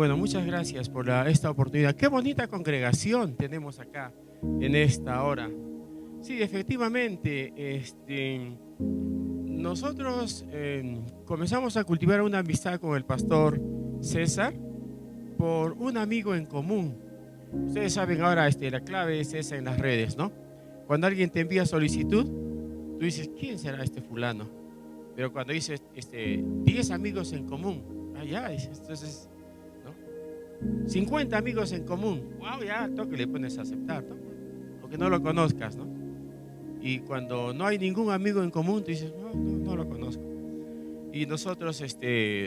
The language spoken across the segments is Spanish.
bueno, muchas gracias por esta oportunidad. Qué bonita congregación tenemos acá en esta hora. Sí, efectivamente, nosotros comenzamos a cultivar una amistad con el pastor César por un amigo en común. Ustedes saben ahora, la clave es esa en las redes, ¿no? Cuando alguien te envía solicitud, tú dices, ¿quién será este fulano? Pero cuando dices, 10 amigos en común, ya, entonces, ¿no? 50 amigos en común, wow, ya, toque le pones a aceptar, ¿no? Aunque no lo conozcas, ¿no? Y cuando no hay ningún amigo en común, tú dices, no lo conozco. Y nosotros,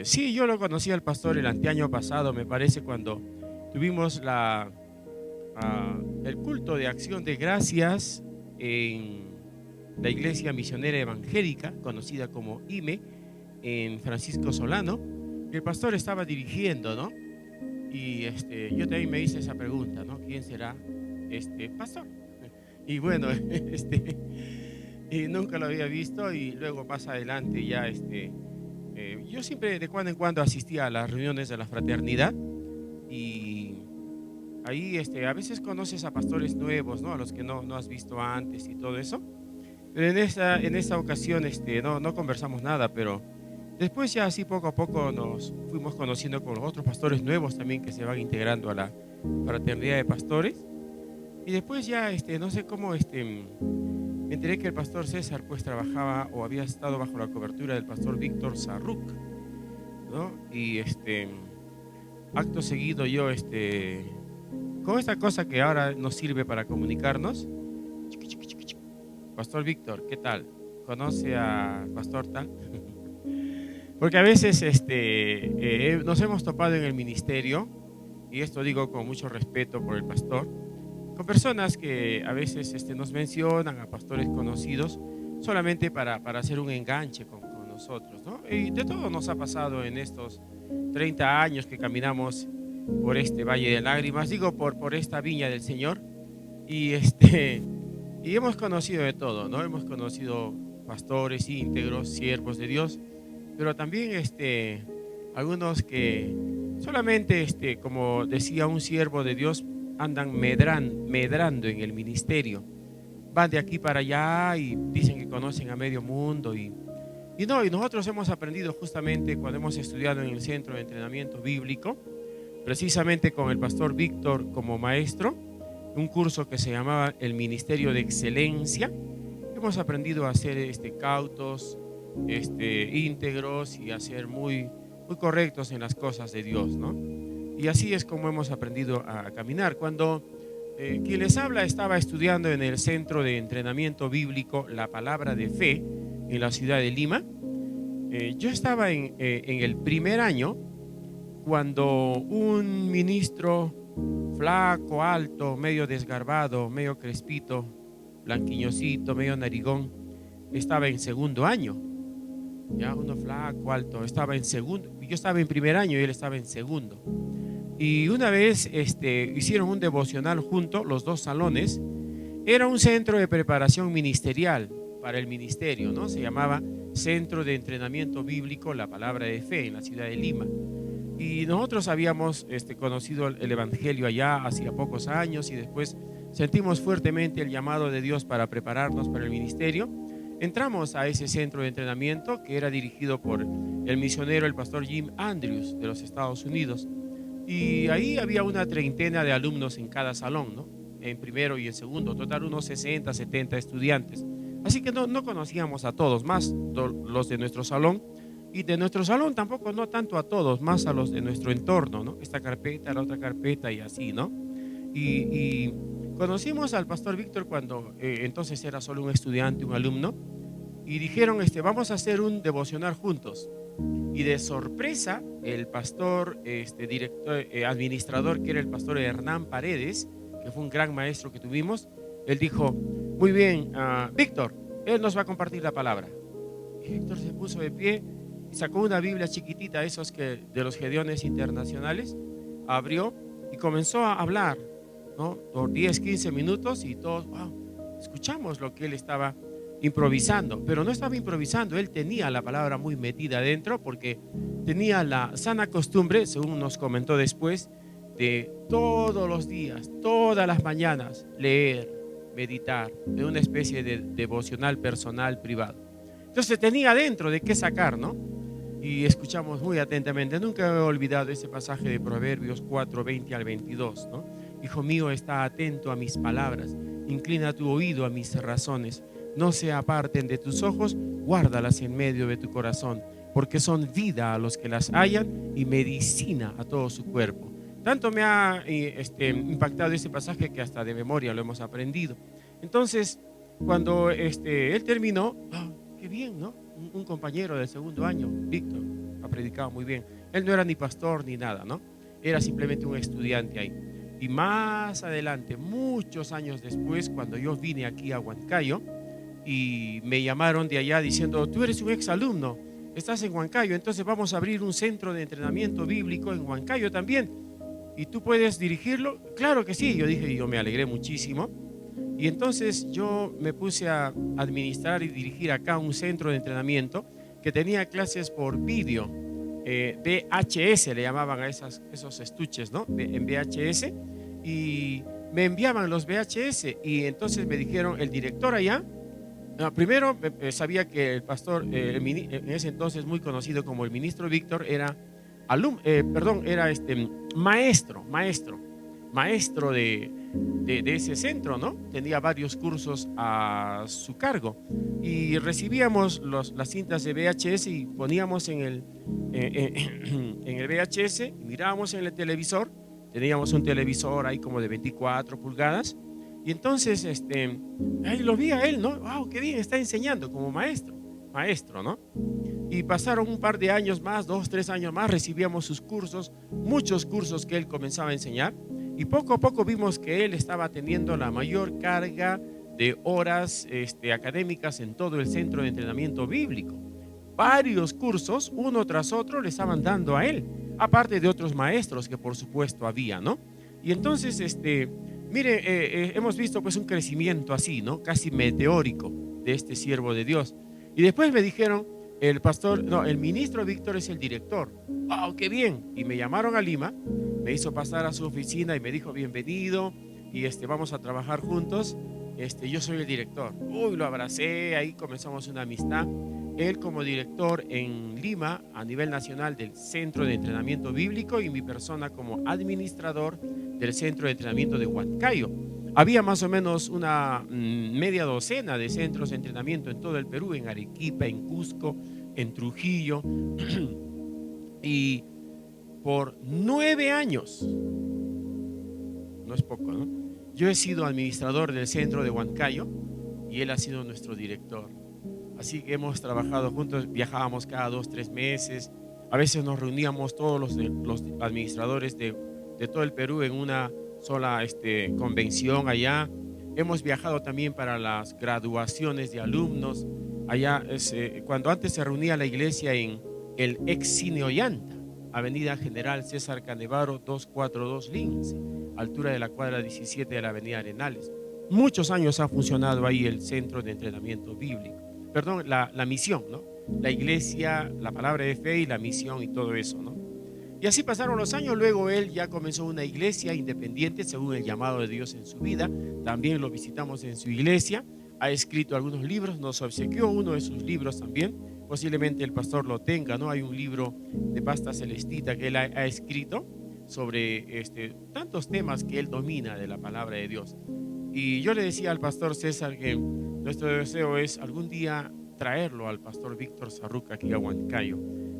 sí, yo lo conocí al pastor el anteaño pasado, me parece, cuando tuvimos el culto de acción de gracias en la Iglesia Misionera Evangélica, conocida como IME, en Francisco Solano. El pastor estaba dirigiendo, ¿no? Y yo también me hice esa pregunta, ¿no? ¿Quién será este pastor? Y bueno, y nunca lo había visto, y luego más adelante ya, yo siempre de cuando en cuando asistía a las reuniones de la fraternidad, y ahí a veces conoces a pastores nuevos, ¿no? A los que no has visto antes y todo eso. Pero en esta ocasión no conversamos nada, pero después ya así poco a poco nos fuimos conociendo con los otros pastores nuevos también que se van integrando a la fraternidad de pastores. Y después ya, no sé cómo, me enteré que el pastor César pues trabajaba o había estado bajo la cobertura del pastor Víctor Sarruc, ¿no? Y acto seguido yo, con esta cosa que ahora nos sirve para comunicarnos, Pastor Víctor, ¿qué tal? ¿Conoce a Pastor tal? Porque a veces nos hemos topado en el ministerio, y esto digo con mucho respeto por el pastor, con personas que a veces nos mencionan a pastores conocidos solamente para hacer un enganche con nosotros, ¿no? Y de todo nos ha pasado en estos 30 años que caminamos por este valle de lágrimas, digo por esta viña del Señor, y y hemos conocido de todo, ¿no? Hemos conocido pastores íntegros, siervos de Dios, pero también algunos que solamente, como decía un siervo de Dios, andan medrando en el ministerio. Van de aquí para allá y dicen que conocen a medio mundo, y nosotros hemos aprendido justamente cuando hemos estudiado en el Centro de Entrenamiento Bíblico, precisamente con el pastor Víctor como maestro, un curso que se llamaba el Ministerio de Excelencia. Hemos aprendido a ser cautos, íntegros, y a ser muy correctos en las cosas de Dios, ¿no? Y así es como hemos aprendido a caminar. Cuando quien les habla estaba estudiando en el Centro de Entrenamiento Bíblico La Palabra de Fe en la ciudad de Lima, yo estaba en el primer año cuando un ministro flaco, alto, medio desgarbado, medio crespito, blanquiñosito, medio narigón, estaba en segundo año. Ya, uno flaco, alto, estaba en segundo. Yo estaba en primer año y él estaba en segundo. Y una vez hicieron un devocional juntos, los dos salones. Era un centro de preparación ministerial para el ministerio, ¿no? Se llamaba Centro de Entrenamiento Bíblico La Palabra de Fe en la ciudad de Lima. Y nosotros habíamos conocido el Evangelio allá hacía pocos años, y después sentimos fuertemente el llamado de Dios para prepararnos para el ministerio. Entramos a ese centro de entrenamiento que era dirigido por el misionero, el pastor Jim Andrews de los Estados Unidos. Y ahí había una treintena de alumnos en cada salón, ¿no? En primero y en segundo, total unos 60, 70 estudiantes. Así que no conocíamos a todos, más los de nuestro salón. Y de nuestro salón tampoco, no tanto a todos, más a los de nuestro entorno, ¿no? Esta carpeta, la otra carpeta y así, ¿no? Y conocimos al pastor Víctor cuando entonces era solo un estudiante, un alumno, y dijeron, vamos a hacer un devocional juntos. Y de sorpresa, el pastor, director, administrador, que era el pastor Hernán Paredes, que fue un gran maestro que tuvimos, él dijo, muy bien, Víctor, él nos va a compartir la palabra. Y Víctor se puso de pie y sacó una Biblia chiquitita, esos que de los Gedeones internacionales, abrió y comenzó a hablar, ¿no? Por 10, 15 minutos, y todos, wow, escuchamos lo que él estaba improvisando, pero no estaba improvisando, él tenía la palabra muy metida adentro porque tenía la sana costumbre, según nos comentó después, de todos los días, todas las mañanas, leer, meditar, en una especie de devocional personal privado. Entonces tenía adentro de qué sacar, ¿no? Y escuchamos muy atentamente. Nunca he olvidado ese pasaje de Proverbios 4, 20 al 22, ¿no? Hijo mío, está atento a mis palabras, inclina tu oído a mis razones, no se aparten de tus ojos, guárdalas en medio de tu corazón, porque son vida a los que las hallan y medicina a todo su cuerpo. Tanto me ha impactado ese pasaje que hasta de memoria lo hemos aprendido. Entonces, cuando él terminó, qué bien, ¿no? Un compañero del segundo año, Víctor, ha predicado muy bien. Él no era ni pastor ni nada, ¿no? Era simplemente un estudiante ahí. Y más adelante, muchos años después, cuando yo vine aquí a Huancayo, y me llamaron de allá diciendo, tú eres un exalumno, estás en Huancayo, entonces vamos a abrir un centro de entrenamiento bíblico en Huancayo también, y tú puedes dirigirlo. Claro que sí, yo dije, yo me alegré muchísimo. Y entonces yo me puse a administrar y dirigir acá un centro de entrenamiento que tenía clases por vídeo, VHS le llamaban a esos estuches, ¿no? En VHS, y me enviaban los VHS y entonces me dijeron, el director allá, primero sabía que el pastor, en ese entonces muy conocido como el ministro Víctor, era maestro de ese centro, ¿no? Tenía varios cursos a su cargo y recibíamos las cintas de VHS y poníamos en el VHS, y mirábamos en el televisor. Teníamos un televisor ahí como de 24 pulgadas y entonces ahí lo vi a él, ¿no? ¡Wow! ¡Qué bien! Está enseñando como maestro, ¿no? Y pasaron un par de años más, 2, 3 años más, recibíamos sus cursos, muchos cursos que él comenzaba a enseñar. Y poco a poco vimos que él estaba teniendo la mayor carga de horas académicas en todo el centro de entrenamiento bíblico. Varios cursos, uno tras otro, le estaban dando a él, aparte de otros maestros que por supuesto había, ¿no? Y entonces, mire, hemos visto pues un crecimiento así, ¿no? Casi meteórico de este siervo de Dios. Y después me dijeron, el ministro Víctor es el director. ¡Wow, qué bien! Y me llamaron a Lima, me hizo pasar a su oficina y me dijo, bienvenido, y vamos a trabajar juntos. Yo soy el director. Uy, lo abracé, ahí comenzamos una amistad. Él como director en Lima, a nivel nacional del Centro de Entrenamiento Bíblico, y mi persona como administrador del Centro de Entrenamiento de Huancayo. Había más o menos una media docena de centros de entrenamiento en todo el Perú, en Arequipa, en Cusco, en Trujillo. Y por 9 años, no es poco, ¿no? Yo he sido administrador del centro de Huancayo y él ha sido nuestro director. Así que hemos trabajado juntos, viajábamos cada 2, 3 meses. A veces nos reuníamos todos los administradores de todo el Perú en una sola convención allá. Hemos viajado también para las graduaciones de alumnos. Allá, cuando antes se reunía la iglesia en el ex Cine Ollanta, Avenida General César Canevaro 242 Lince, altura de la cuadra 17 de la Avenida Arenales. Muchos años ha funcionado ahí el centro de entrenamiento bíblico. Perdón, la misión, ¿no? La iglesia, la palabra de fe y la misión y todo eso, ¿no? Y así pasaron los años. Luego él ya comenzó una iglesia independiente según el llamado de Dios en su vida. También lo visitamos en su iglesia. Ha escrito algunos libros, nos obsequió uno de sus libros también. Posiblemente el pastor lo tenga, ¿no? Hay un libro de pasta celestita que él ha escrito sobre tantos temas que él domina de la palabra de Dios. Y yo le decía al pastor César que nuestro deseo es algún día traerlo al pastor Víctor Sarruca aquí a Huancayo.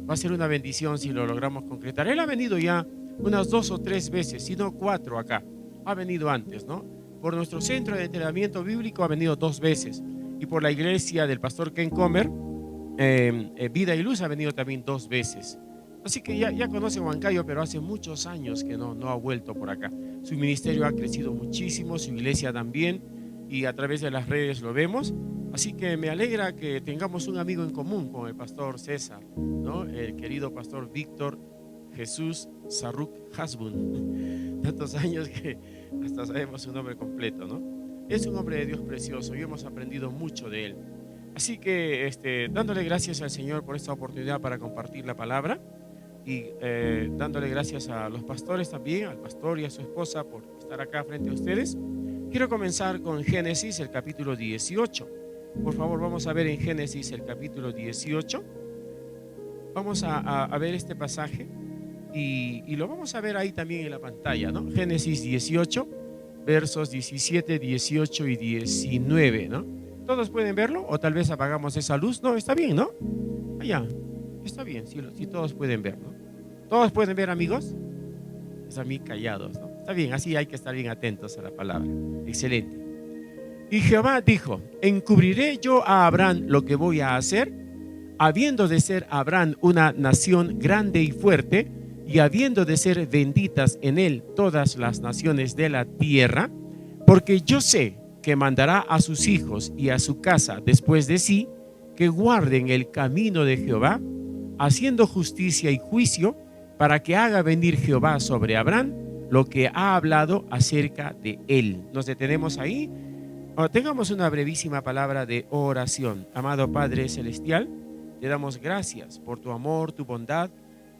Va a ser una bendición si lo logramos concretar. Él ha venido ya unas 2 o 3 veces, si no 4 acá. Ha venido antes, ¿no? Por nuestro centro de entrenamiento bíblico ha venido 2 veces. Y por la iglesia del pastor Ken Comer, Vida y Luz, ha venido también 2 veces. Así que ya conoce Huancayo, pero hace muchos años que no ha vuelto por acá. Su ministerio ha crecido muchísimo, su iglesia también, y a través de las redes lo vemos. Así que me alegra que tengamos un amigo en común con el pastor César, ¿no? El querido pastor Víctor Jesús Sarruc Hasbun. Tantos años que hasta sabemos su nombre completo, ¿no? Es un hombre de Dios precioso y hemos aprendido mucho de él. Así que dándole gracias al Señor por esta oportunidad para compartir la palabra y dándole gracias a los pastores también, al pastor y a su esposa por estar acá frente a ustedes. Quiero comenzar con Génesis, el capítulo 18. Por favor, vamos a ver en Génesis el capítulo 18. Vamos a ver este pasaje y lo vamos a ver ahí también en la pantalla, ¿no? Génesis 18, versos 17, 18 y 19, ¿no? ¿Todos pueden verlo? O tal vez apagamos esa luz. No, está bien, ¿no? Allá, está bien, si todos pueden ver, ¿no? ¿Todos pueden ver, amigos? Están bien callados, ¿no? Está bien, así hay que estar bien atentos a la palabra. Excelente. Y Jehová dijo: ¿encubriré yo a Abraham lo que voy a hacer? Habiendo de ser Abraham una nación grande y fuerte, y habiendo de ser benditas en él todas las naciones de la tierra, porque yo sé que mandará a sus hijos y a su casa después de sí, que guarden el camino de Jehová, haciendo justicia y juicio, para que haga venir Jehová sobre Abraham lo que ha hablado acerca de él. Nos detenemos ahí. Tengamos una brevísima palabra de oración. Amado Padre Celestial, te damos gracias por tu amor, tu bondad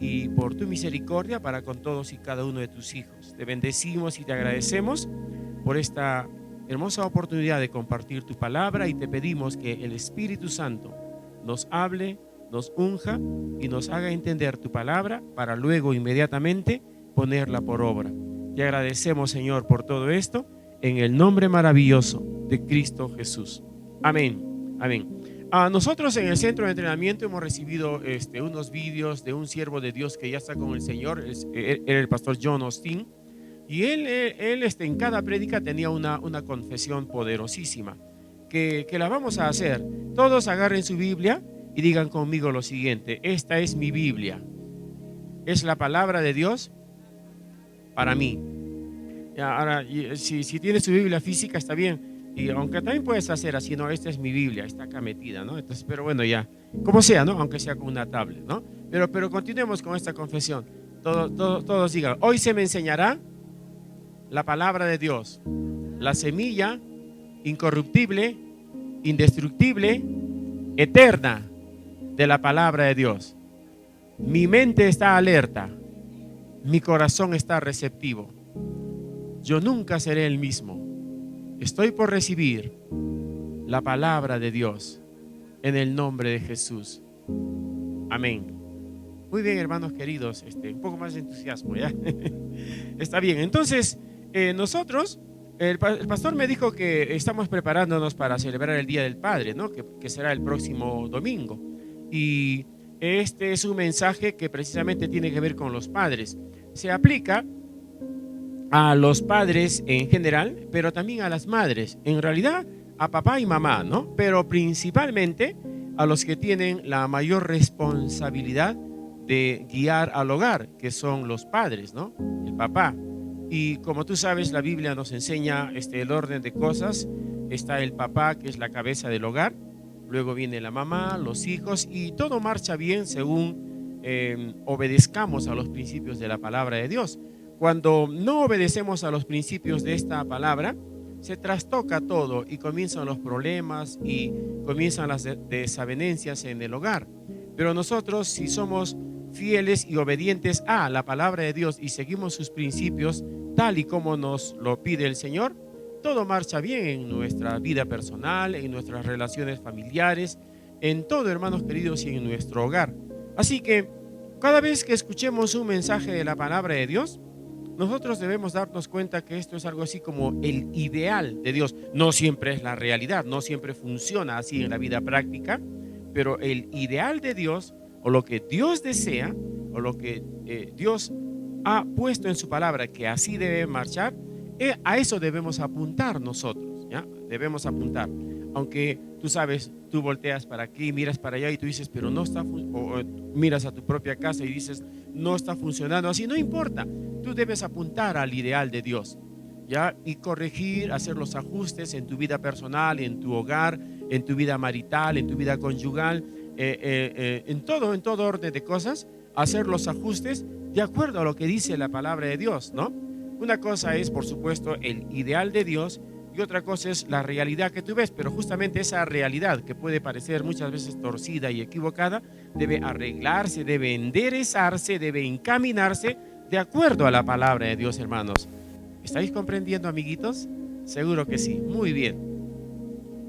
y por tu misericordia para con todos y cada uno de tus hijos. Te bendecimos y te agradecemos por esta hermosa oportunidad de compartir tu palabra, y te pedimos que el Espíritu Santo nos hable, nos unja y nos haga entender tu palabra para luego inmediatamente ponerla por obra. Te agradecemos, Señor, por todo esto, en el nombre maravilloso de Cristo Jesús. Amén. Amén. Nosotros en el centro de entrenamiento hemos recibido unos vídeos de un siervo de Dios que ya está con el Señor. Era el pastor John Austin, y él en cada prédica tenía una confesión poderosísima que la vamos a hacer. Todos agarren su Biblia y digan conmigo lo siguiente: esta es mi Biblia, es la palabra de Dios para mí. Ahora, si tienes su Biblia física está bien, y aunque también puedes hacer así, no, esta es mi Biblia, está acá metida, ¿no? Entonces, pero bueno, ya, como sea, ¿no? Aunque sea con una tablet, ¿no? Pero continuemos con esta confesión. Todos digan: hoy se me enseñará la palabra de Dios, la semilla incorruptible, indestructible, eterna de la palabra de Dios. Mi mente está alerta, mi corazón está receptivo. Yo nunca seré el mismo. Estoy por recibir la palabra de Dios en el nombre de Jesús. Amén. Muy bien, hermanos queridos, un poco más de entusiasmo, ¿ya? Está bien. Entonces, nosotros, el pastor me dijo que estamos preparándonos para celebrar el Día del Padre, ¿no? Que será el próximo domingo. Y este es un mensaje que precisamente tiene que ver con los padres. Se aplica a los padres en general, pero también a las madres, en realidad a papá y mamá, ¿no? Pero principalmente a los que tienen la mayor responsabilidad de guiar al hogar, que son los padres, ¿no? El papá. Y como tú sabes, la Biblia nos enseña el orden de cosas. Está el papá, que es la cabeza del hogar, luego viene la mamá, los hijos, y todo marcha bien según obedezcamos a los principios de la palabra de Dios. Cuando no obedecemos a los principios de esta palabra, se trastoca todo y comienzan los problemas y comienzan las desavenencias en el hogar. Pero nosotros, si somos fieles y obedientes a la palabra de Dios y seguimos sus principios tal y como nos lo pide el Señor, todo marcha bien en nuestra vida personal, en nuestras relaciones familiares, en todo, hermanos queridos, y en nuestro hogar. Así que cada vez que escuchemos un mensaje de la palabra de Dios, nosotros debemos darnos cuenta que esto es algo así como el ideal de Dios. No siempre es la realidad, no siempre funciona así en la vida práctica, pero el ideal de Dios, o lo que Dios desea, o lo que Dios ha puesto en su palabra que así debe marchar, a eso debemos apuntar nosotros, ¿ya? Debemos apuntar. Aunque tú sabes, tú volteas para aquí, miras para allá y tú dices, pero no está, o miras a tu propia casa y dices, no está funcionando así, no importa. Tú debes apuntar al ideal de Dios, ¿ya? Y corregir, hacer los ajustes en tu vida personal, en tu hogar, en tu vida marital, en tu vida conyugal, en todo orden de cosas, hacer los ajustes de acuerdo a lo que dice la palabra de Dios, ¿no? Una cosa es, por supuesto, el ideal de Dios, y otra cosa es la realidad que tú ves, pero justamente esa realidad que puede parecer muchas veces torcida y equivocada, debe arreglarse, debe enderezarse, debe encaminarse de acuerdo a la palabra de Dios, hermanos. ¿Estáis comprendiendo, amiguitos? Seguro que sí. Muy bien.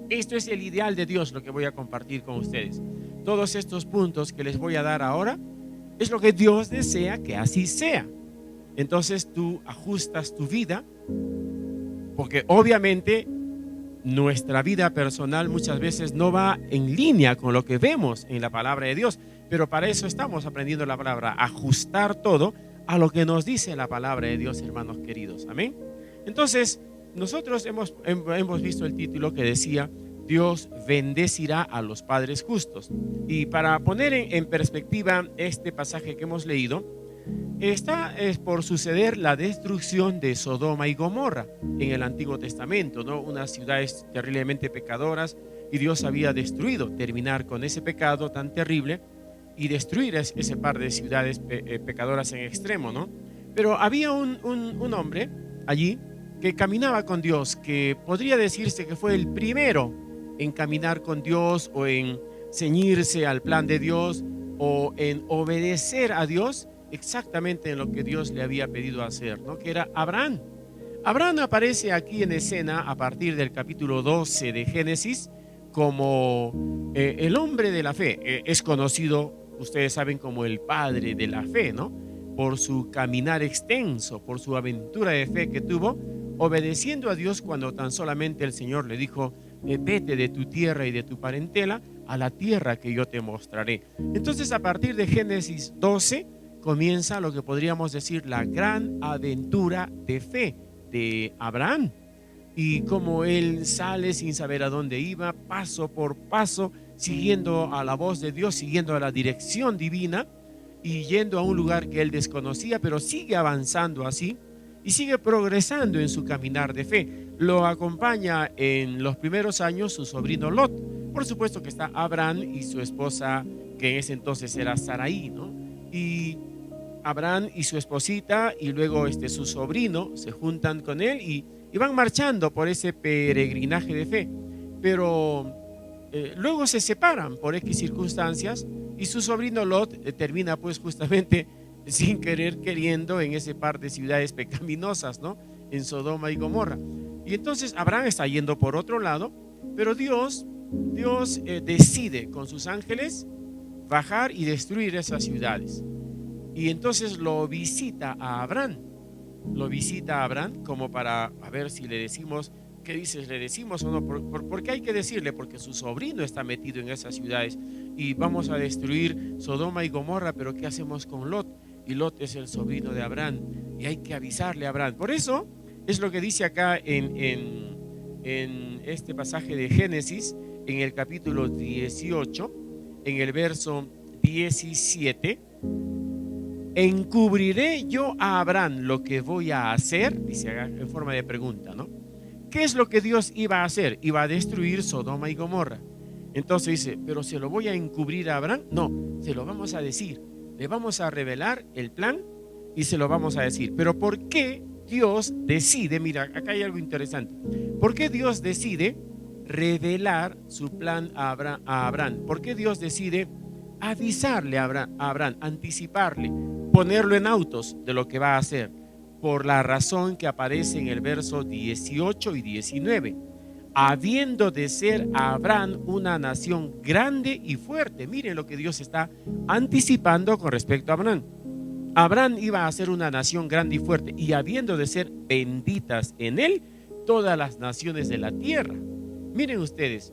Esto es el ideal de Dios, lo que voy a compartir con ustedes. Todos estos puntos que les voy a dar ahora es lo que Dios desea que así sea. Entonces tú ajustas tu vida, porque obviamente nuestra vida personal muchas veces no va en línea con lo que vemos en la palabra de Dios, pero para eso estamos aprendiendo la palabra, ajustar todo a lo que nos dice la palabra de Dios, hermanos queridos. Amén. Entonces, nosotros hemos visto el título que decía: Dios bendecirá a los padres justos. Y para poner en perspectiva este pasaje que hemos leído, está por suceder la destrucción de Sodoma y Gomorra en el Antiguo Testamento, ¿no? Unas ciudades terriblemente pecadoras, y Dios había destruido, terminar con ese pecado tan terrible y destruir ese par de ciudades pecadoras en extremo, ¿no? Pero había un hombre allí que caminaba con Dios, que podría decirse que fue el primero en caminar con Dios, o en ceñirse al plan de Dios, o en obedecer a Dios exactamente en lo que Dios le había pedido hacer, ¿no? Que era Abraham. Abraham aparece aquí en escena a partir del capítulo 12 de Génesis como el hombre de la fe. Es conocido, ustedes saben, como el padre de la fe, ¿no? Por su caminar extenso, por su aventura de fe que tuvo, obedeciendo a Dios cuando tan solamente el Señor le dijo: vete de tu tierra y de tu parentela a la tierra que yo te mostraré. Entonces, a partir de Génesis 12 comienza lo que podríamos decir la gran aventura de fe de Abraham, y como él sale sin saber a dónde iba, paso por paso, siguiendo a la voz de Dios, siguiendo a la dirección divina, y yendo a un lugar que él desconocía, pero sigue avanzando así y sigue progresando en su caminar de fe. Lo acompaña en los primeros años su sobrino Lot. Por supuesto que está Abraham y su esposa, que en ese entonces era Sarai, ¿no? Y Abraham y su esposita, y luego su sobrino, se juntan con él y van marchando por ese peregrinaje de fe. Pero luego se separan por X circunstancias, y su sobrino Lot termina pues justamente sin querer queriendo en ese par de ciudades pecaminosas, ¿no? En Sodoma y Gomorra. Y entonces Abraham está yendo por otro lado, pero Dios decide con sus ángeles bajar y destruir esas ciudades. Y entonces lo visita a Abraham como para a ver si le decimos, ¿qué dices? ¿Le decimos o no? Porque hay que decirle, porque su sobrino está metido en esas ciudades y vamos a destruir Sodoma y Gomorra, pero ¿qué hacemos con Lot? Y Lot es el sobrino de Abraham y hay que avisarle a Abraham. Por eso es lo que dice acá en este pasaje de Génesis, en el capítulo 18, en el verso 17: encubriré yo a Abraham lo que voy a hacer, dice en forma de pregunta, ¿no? ¿Qué es lo que Dios iba a hacer? Iba a destruir Sodoma y Gomorra. Entonces dice, ¿pero se lo voy a encubrir a Abraham? No, se lo vamos a decir. Le vamos a revelar el plan y se lo vamos a decir. Pero ¿por qué Dios decide? Mira, acá hay algo interesante. ¿Por qué Dios decide revelar su plan a Abraham? ¿Por qué Dios decide avisarle a Abraham, anticiparle, ponerlo en autos de lo que va a hacer? Por la razón que aparece en el verso 18 y 19. Habiendo de ser Abraham una nación grande y fuerte. Miren lo que Dios está anticipando con respecto a Abraham. Abraham iba a ser una nación grande y fuerte, y habiendo de ser benditas en él todas las naciones de la tierra. Miren ustedes,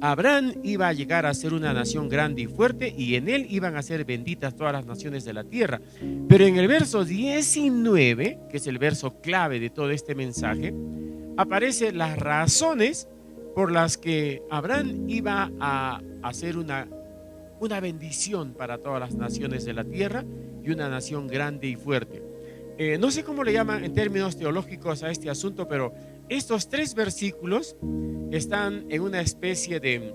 Abraham iba a llegar a ser una nación grande y fuerte, y en él iban a ser benditas todas las naciones de la tierra. Pero en el verso 19, que es el verso clave de todo este mensaje, aparecen las razones por las que Abraham iba a hacer una bendición para todas las naciones de la tierra y una nación grande y fuerte. No sé cómo le llaman en términos teológicos a este asunto, pero estos tres versículos están en una especie de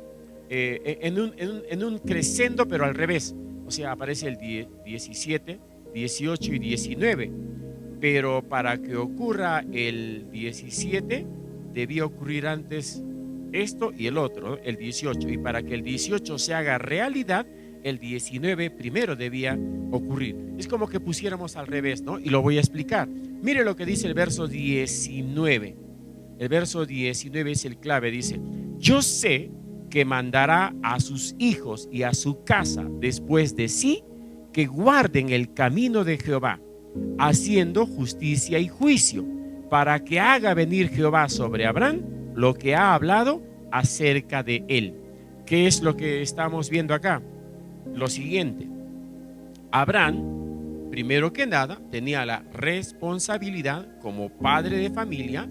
en un crescendo, pero al revés. O sea, aparece el 17, 18 y 19. Pero para que ocurra el 17, debía ocurrir antes esto y el otro, el 18. Y para que el 18 se haga realidad, el 19 primero debía ocurrir. Es como que pusiéramos al revés, ¿no? Y lo voy a explicar. Mire lo que dice el verso 19. El verso 19 es el clave, dice: yo sé que mandará a sus hijos y a su casa después de sí que guarden el camino de Jehová, haciendo justicia y juicio, para que haga venir Jehová sobre Abraham lo que ha hablado acerca de él. ¿Qué es lo que estamos viendo acá? Lo siguiente: Abraham, primero que nada, tenía la responsabilidad como padre de familia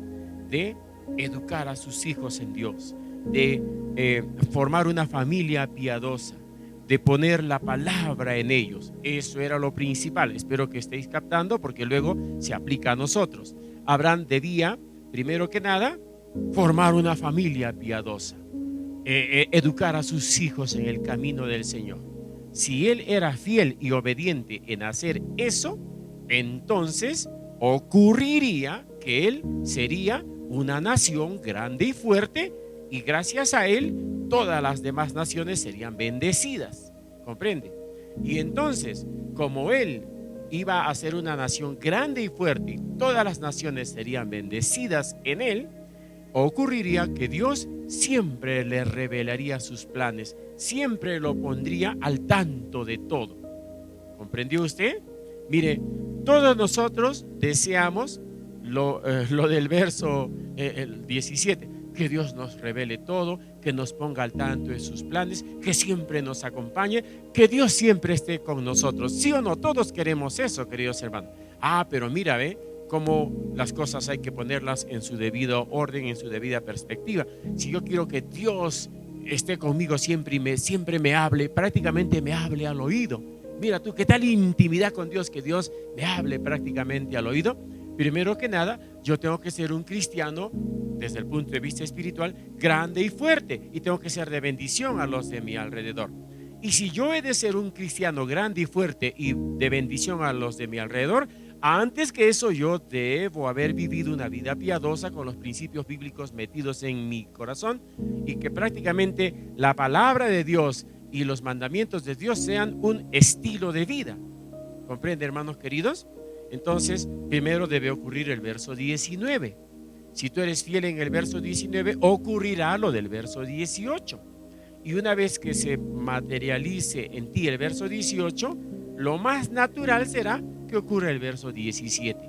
de educar a sus hijos en Dios, de formar una familia piadosa, de poner la palabra en ellos. Eso era lo principal. Espero que estéis captando, porque luego se aplica a nosotros. Abraham debía, primero que nada, formar una familia piadosa, educar a sus hijos en el camino del Señor. Si él era fiel y obediente en hacer eso, entonces ocurriría que él sería una nación grande y fuerte, y gracias a él todas las demás naciones serían bendecidas. ¿Comprende? Y entonces, como él iba a ser una nación grande y fuerte y todas las naciones serían bendecidas en él, ocurriría que Dios siempre le revelaría sus planes, siempre lo pondría al tanto de todo. ¿Comprendió usted? Mire, todos nosotros deseamos lo del verso el 17, que Dios nos revele todo, que nos ponga al tanto de sus planes, que siempre nos acompañe, que Dios siempre esté con nosotros. ¿Sí o no? Todos queremos eso, queridos hermanos. Pero mira, ve cómo las cosas hay que ponerlas en su debido orden, en su debida perspectiva. Si yo quiero que Dios esté conmigo siempre y siempre me hable, prácticamente me hable al oído. Mira tú, qué tal intimidad con Dios, que Dios me hable prácticamente al oído. Primero que nada, yo tengo que ser un cristiano desde el punto de vista espiritual grande y fuerte, y tengo que ser de bendición a los de mi alrededor. Y si yo he de ser un cristiano grande y fuerte y de bendición a los de mi alrededor, antes que eso yo debo haber vivido una vida piadosa con los principios bíblicos metidos en mi corazón, y que prácticamente la palabra de Dios y los mandamientos de Dios sean un estilo de vida. ¿Comprende, hermanos queridos? Entonces, primero debe ocurrir el verso 19. Si tú eres fiel en el verso 19, ocurrirá lo del verso 18. Y una vez que se materialice en ti el verso 18, lo más natural será que ocurra el verso 17.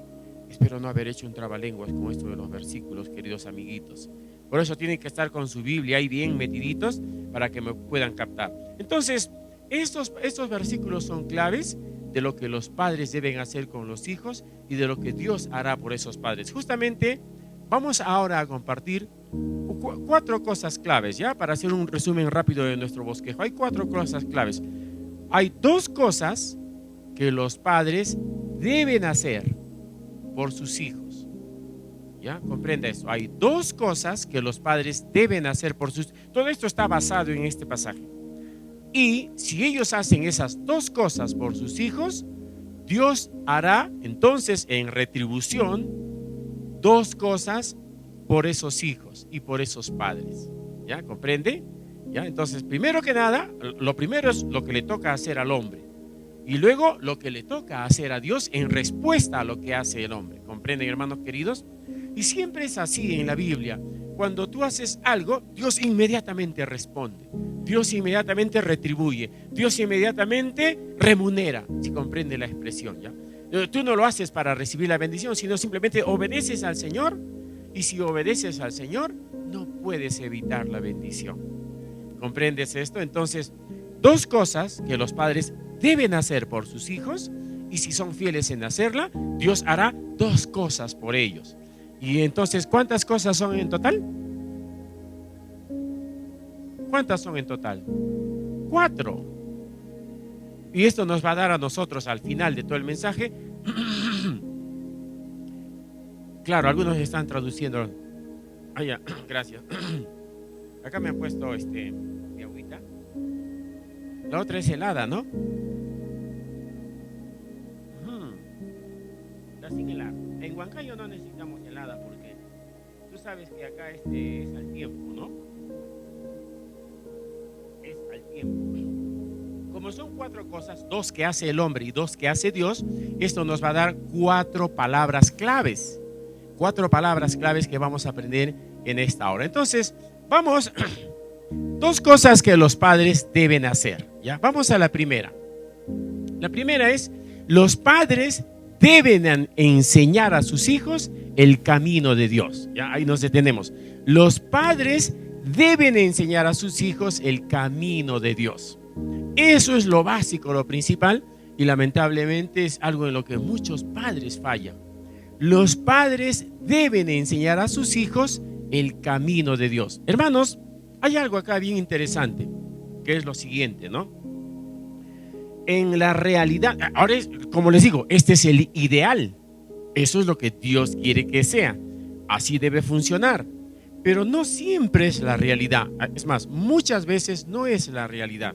Espero no haber hecho un trabalenguas con esto de los versículos, queridos amiguitos. Por eso tienen que estar con su Biblia ahí bien metiditos para que me puedan captar. Entonces, estos versículos son claves de lo que los padres deben hacer con los hijos y de lo que Dios hará por esos padres. Justamente vamos ahora a compartir 4 cosas claves, ya, para hacer un resumen rápido de nuestro bosquejo. Hay 4 cosas claves. Hay 2 cosas que los padres deben hacer por sus hijos. ¿Ya? Comprenda eso. Hay 2 cosas que los padres deben hacer por sus hijos. Todo esto está basado en este pasaje. Y si ellos hacen esas 2 cosas por sus hijos, Dios hará entonces en retribución 2 cosas por esos hijos y por esos padres. ¿Ya? ¿Comprende? ¿Ya? Entonces, primero que nada, lo primero es lo que le toca hacer al hombre. Y luego lo que le toca hacer a Dios en respuesta a lo que hace el hombre. ¿Comprenden, hermanos queridos? Y siempre es así en la Biblia. Cuando tú haces algo, Dios inmediatamente responde. Dios inmediatamente retribuye. Dios inmediatamente remunera, si comprende la expresión, ¿ya? Tú no lo haces para recibir la bendición, sino simplemente obedeces al Señor. Y si obedeces al Señor, no puedes evitar la bendición. ¿Comprendes esto? Entonces, 2 cosas que los padres deben hacer por sus hijos, y si son fieles en hacerla, Dios hará 2 cosas por ellos. Y entonces, ¿cuántas cosas son en total? ¿Cuántas son en total? 4. Y esto nos va a dar a nosotros al final de todo el mensaje. Claro, algunos están traduciendo. Ya, gracias. Acá me han puesto mi agüita. La otra es helada, ¿no? La sin helada. En Huancayo no necesitamos helada porque tú sabes que acá este es al tiempo, ¿no? Es al tiempo. Como son 4 cosas, 2 que hace el hombre y 2 que hace Dios, esto nos va a dar 4 palabras claves. 4 palabras claves que vamos a aprender en esta hora. Entonces, vamos, 2 cosas que los padres deben hacer, ¿ya? Vamos a la primera. La primera es, los padres deben enseñar a sus hijos el camino de Dios. Ya, ahí nos detenemos. Los padres deben enseñar a sus hijos el camino de Dios. Eso es lo básico, lo principal, y lamentablemente es algo en lo que muchos padres fallan. Los padres deben enseñar a sus hijos el camino de Dios. Hermanos, hay algo acá bien interesante, que es lo siguiente, ¿no? En la realidad, ahora como les digo, este es el ideal. Eso es lo que Dios quiere que sea. Así debe funcionar. Pero no siempre es la realidad. Es más, muchas veces no es la realidad.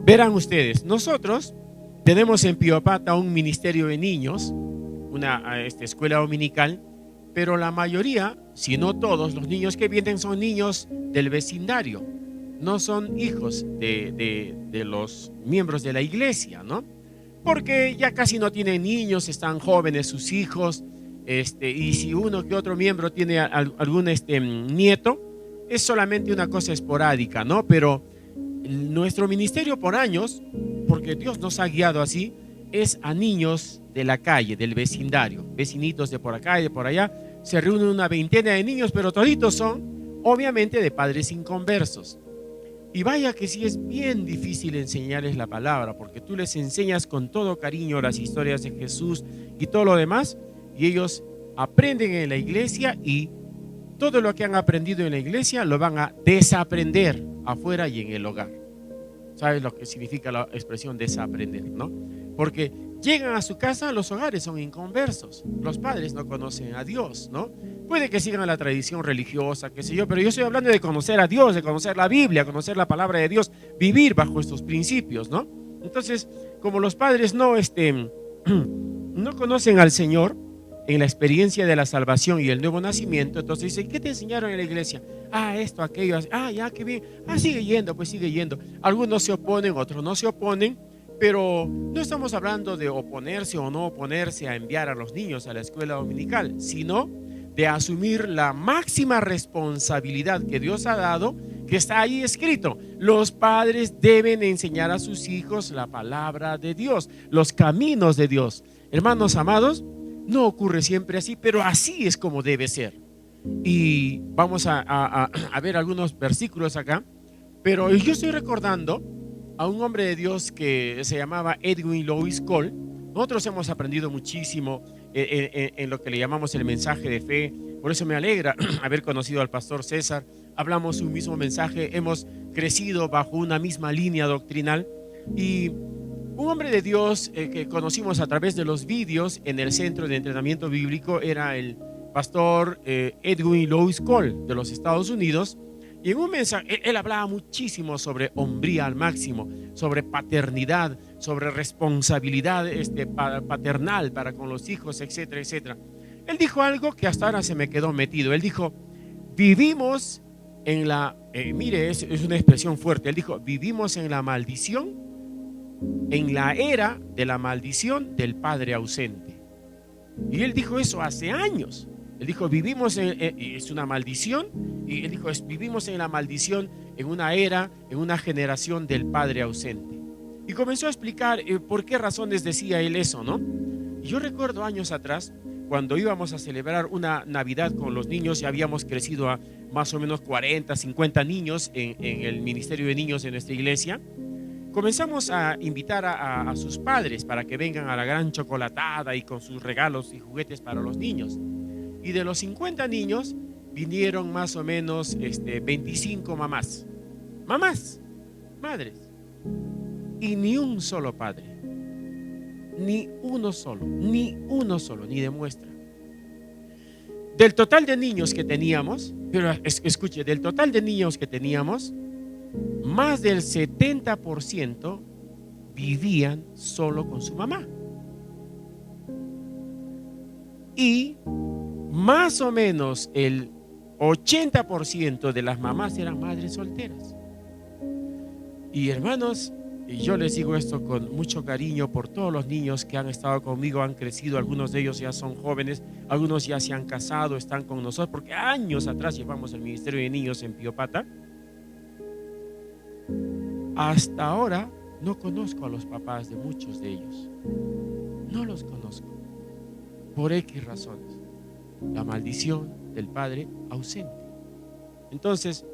Verán ustedes, nosotros tenemos en Piopata un ministerio de niños, una escuela dominical, pero la mayoría, si no todos, los niños que vienen son niños del vecindario. No son hijos de los miembros de la iglesia, ¿no? Porque ya casi no tienen niños, están jóvenes sus hijos, y si uno que otro miembro tiene algún nieto, es solamente una cosa esporádica, ¿no? Pero nuestro ministerio por años, porque Dios nos ha guiado así, es a niños de la calle, del vecindario, vecinitos de por acá y de por allá. Se reúnen una veintena de niños, pero toditos son, obviamente, de padres inconversos. Y vaya que sí es bien difícil enseñarles la palabra, porque tú les enseñas con todo cariño las historias de Jesús y todo lo demás, y ellos aprenden en la iglesia y todo lo que han aprendido en la iglesia lo van a desaprender afuera y en el hogar. ¿Sabes lo que significa la expresión desaprender, no? Porque llegan a su casa, los hogares son inconversos, los padres no conocen a Dios, ¿no? Puede que sigan la tradición religiosa, qué sé yo, pero yo estoy hablando de conocer a Dios, de conocer la Biblia, conocer la palabra de Dios, vivir bajo estos principios, ¿no? Entonces, como los padres no conocen al Señor en la experiencia de la salvación y el nuevo nacimiento, entonces dicen, ¿qué te enseñaron en la iglesia? Esto, aquello, ya, qué bien. Sigue yendo, pues sigue yendo. Algunos se oponen, otros no se oponen, pero no estamos hablando de oponerse o no oponerse a enviar a los niños a la escuela dominical, sino de asumir la máxima responsabilidad que Dios ha dado, que está ahí escrito. Los padres deben enseñar a sus hijos la palabra de Dios, los caminos de Dios. Hermanos amados, no ocurre siempre así, pero así es como debe ser. Y vamos a ver algunos versículos acá, pero yo estoy recordando a un hombre de Dios que se llamaba Edwin Louis Cole. Nosotros hemos aprendido muchísimo en lo que le llamamos el mensaje de fe. Por eso me alegra haber conocido al pastor César. Hablamos un mismo mensaje, hemos crecido bajo una misma línea doctrinal. Y un hombre de Dios que conocimos a través de los vídeos en el Centro de Entrenamiento Bíblico era el pastor Edwin Louis Cole de los Estados Unidos. Y en un mensaje, él hablaba muchísimo sobre hombría al máximo, sobre paternidad, sobre responsabilidad paternal para con los hijos, etcétera, etcétera. Él dijo algo que hasta ahora se me quedó metido. Él dijo, vivimos en la, mire, es una expresión fuerte. Él dijo, vivimos en la maldición, en la era de la maldición del padre ausente. Y él dijo eso hace años. Él dijo, vivimos es una maldición, y él dijo, vivimos en la maldición, en una era, en una generación del padre ausente. Y comenzó a explicar por qué razones decía él eso, ¿no? Y yo recuerdo años atrás, cuando íbamos a celebrar una Navidad con los niños, y habíamos crecido a más o menos 40, 50 niños en el ministerio de niños de nuestra iglesia. Comenzamos a invitar a sus padres para que vengan a la gran chocolatada y con sus regalos y juguetes para los niños. Y de los 50 niños vinieron más o menos 25 mamás, madres, y ni un solo padre, ni uno solo, ni de muestra. Del total de niños que teníamos, pero escuche, del total de niños que teníamos, más del 70% vivían solo con su mamá. Y más o menos el 80% de las mamás eran madres solteras. Y hermanos, y yo les digo esto con mucho cariño por todos los niños que han estado conmigo, han crecido, algunos de ellos ya son jóvenes, algunos ya se han casado, están con nosotros, porque años atrás llevamos el Ministerio de Niños en Piopata. Hasta ahora no conozco a los papás de muchos de ellos. No los conozco. Por X razones. La maldición del padre ausente. Entonces,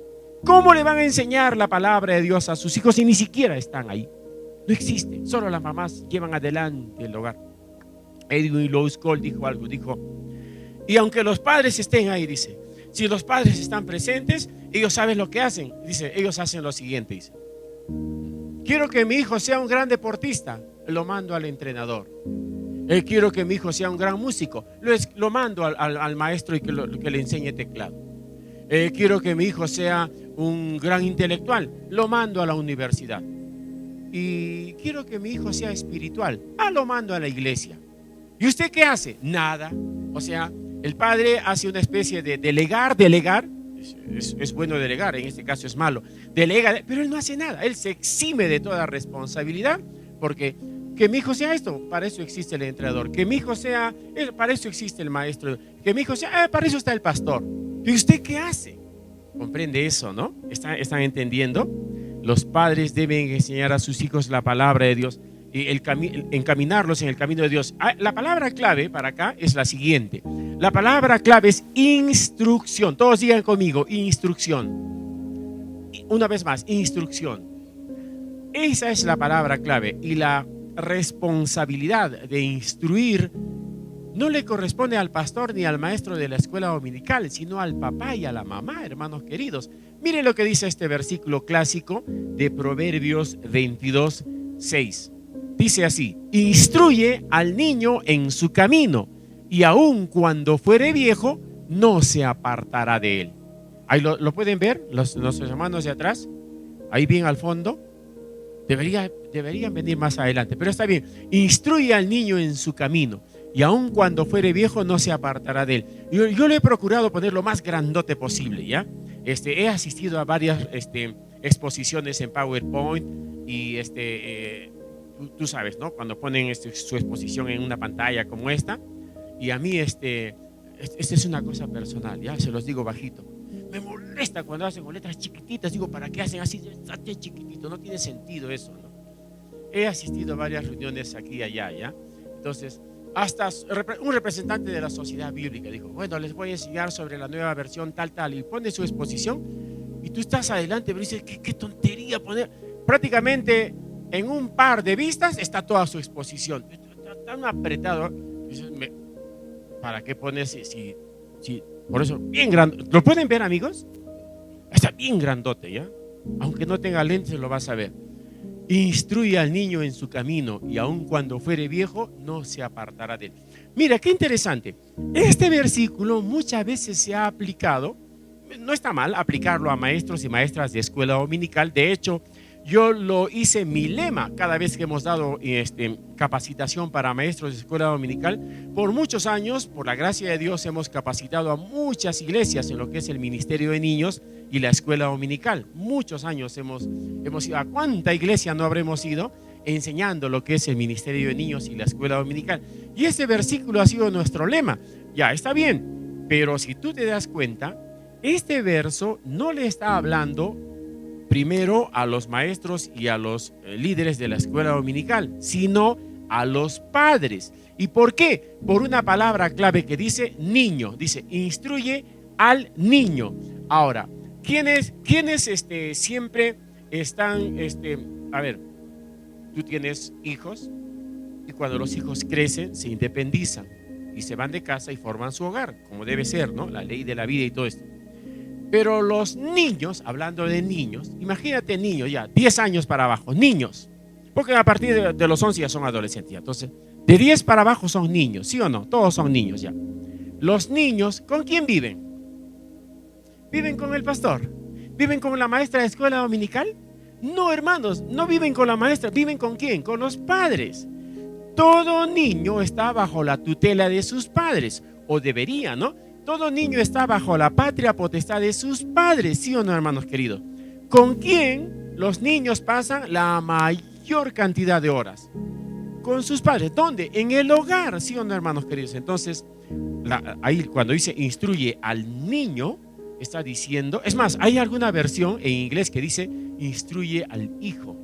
¿cómo le van a enseñar la palabra de Dios a sus hijos si ni siquiera están ahí? No existe. Solo las mamás llevan adelante el hogar. Edwin Louis Cole dijo algo, dijo, y aunque los padres estén ahí, dice, si los padres están presentes, ellos saben lo que hacen. Dice, ellos hacen lo siguiente, dice, quiero que mi hijo sea un gran deportista, lo mando al entrenador. Quiero que mi hijo sea un gran músico, lo mando al maestro y que le enseñe teclado. Quiero que mi hijo sea un gran intelectual, lo mando a la universidad. Y quiero que mi hijo sea espiritual, lo mando a la iglesia. ¿Y usted qué hace? Nada. O sea, el padre hace una especie de delegar. Es bueno delegar, en este caso es malo. Delega, pero él no hace nada. Él se exime de toda responsabilidad porque que mi hijo sea esto, para eso existe el entrenador. Que mi hijo sea, para eso existe el maestro. Que mi hijo sea, para eso está el pastor. ¿Y usted qué hace? ¿Comprende eso, no? ¿Están entendiendo? Los padres deben enseñar a sus hijos la palabra de Dios y encaminarlos en el camino de Dios. La palabra clave para acá es la siguiente. La palabra clave es instrucción. Todos digan conmigo, instrucción. Una vez más, instrucción. Esa es la palabra clave. Y la responsabilidad de instruir no le corresponde al pastor ni al maestro de la escuela dominical, sino al papá y a la mamá, hermanos queridos. Miren lo que dice este versículo clásico de Proverbios 22:6. Dice así: instruye al niño en su camino, y aun cuando fuere viejo, no se apartará de él. Ahí lo pueden ver, los hermanos de atrás, ahí bien al fondo. Deberían venir más adelante, pero está bien. Instruye al niño en su camino, y aun cuando fuere viejo, no se apartará de él. Yo le he procurado poner lo más grandote posible, ¿ya? He asistido a varias exposiciones en PowerPoint y tú sabes, ¿no? Cuando ponen su exposición en una pantalla como esta, y a mí esta es una cosa personal, ya se los digo bajito. Me molesta cuando hacen con letras chiquititas. Digo, ¿para qué hacen así de chiquitito? No tiene sentido eso, ¿no? He asistido a varias reuniones aquí y allá, ¿ya? Entonces, hasta un representante de la sociedad bíblica dijo, bueno, les voy a enseñar sobre la nueva versión tal, y pone su exposición y tú estás adelante, pero dices, qué tontería poner. Prácticamente en un par de vistas está toda su exposición. Está tan apretado. Dices, ¿para qué pones si por eso, bien grande? ¿Lo pueden ver, amigos? Está bien grandote, ¿ya? Aunque no tenga lentes, lo vas a ver. Instruye al niño en su camino, y aun cuando fuere viejo, no se apartará de él. Mira, qué interesante. Este versículo muchas veces se ha aplicado. No está mal aplicarlo a maestros y maestras de escuela dominical. De hecho, yo lo hice mi lema cada vez que hemos dado capacitación para maestros de escuela dominical. Por muchos años, por la gracia de Dios, hemos capacitado a muchas iglesias en lo que es el ministerio de niños y la escuela dominical. Muchos años hemos ido. ¿A cuánta iglesia no habremos ido enseñando lo que es el ministerio de niños y la escuela dominical? Y este versículo ha sido nuestro lema. Ya, está bien, pero si tú te das cuenta, este verso no le está hablando primero a los maestros y a los líderes de la escuela dominical, sino a los padres. ¿Y por qué? Por una palabra clave que dice niño. Dice, instruye al niño. Ahora, ¿quiénes siempre están, a ver, tú tienes hijos y cuando los hijos crecen se independizan y se van de casa y forman su hogar, como debe ser, ¿no? La ley de la vida y todo esto. Pero los niños, hablando de niños, imagínate niños ya, 10 años para abajo, niños, porque a partir de los 11 ya son adolescentes, ya. Entonces, de 10 para abajo son niños, ¿sí o no? Todos son niños ya. Los niños, ¿con quién viven? ¿Viven con el pastor? ¿Viven con la maestra de escuela dominical? No, hermanos, no viven con la maestra, ¿viven con quién? Con los padres. Todo niño está bajo la tutela de sus padres, o debería, ¿no? todo niño está bajo la patria potestad de sus padres, ¿sí o no, hermanos queridos? ¿Con quién los niños pasan la mayor cantidad de horas? Con sus padres. ¿Dónde? En el hogar, ¿sí o no, hermanos queridos? Entonces, ahí cuando dice instruye al niño, está diciendo, es más, hay alguna versión en inglés que dice instruye al hijo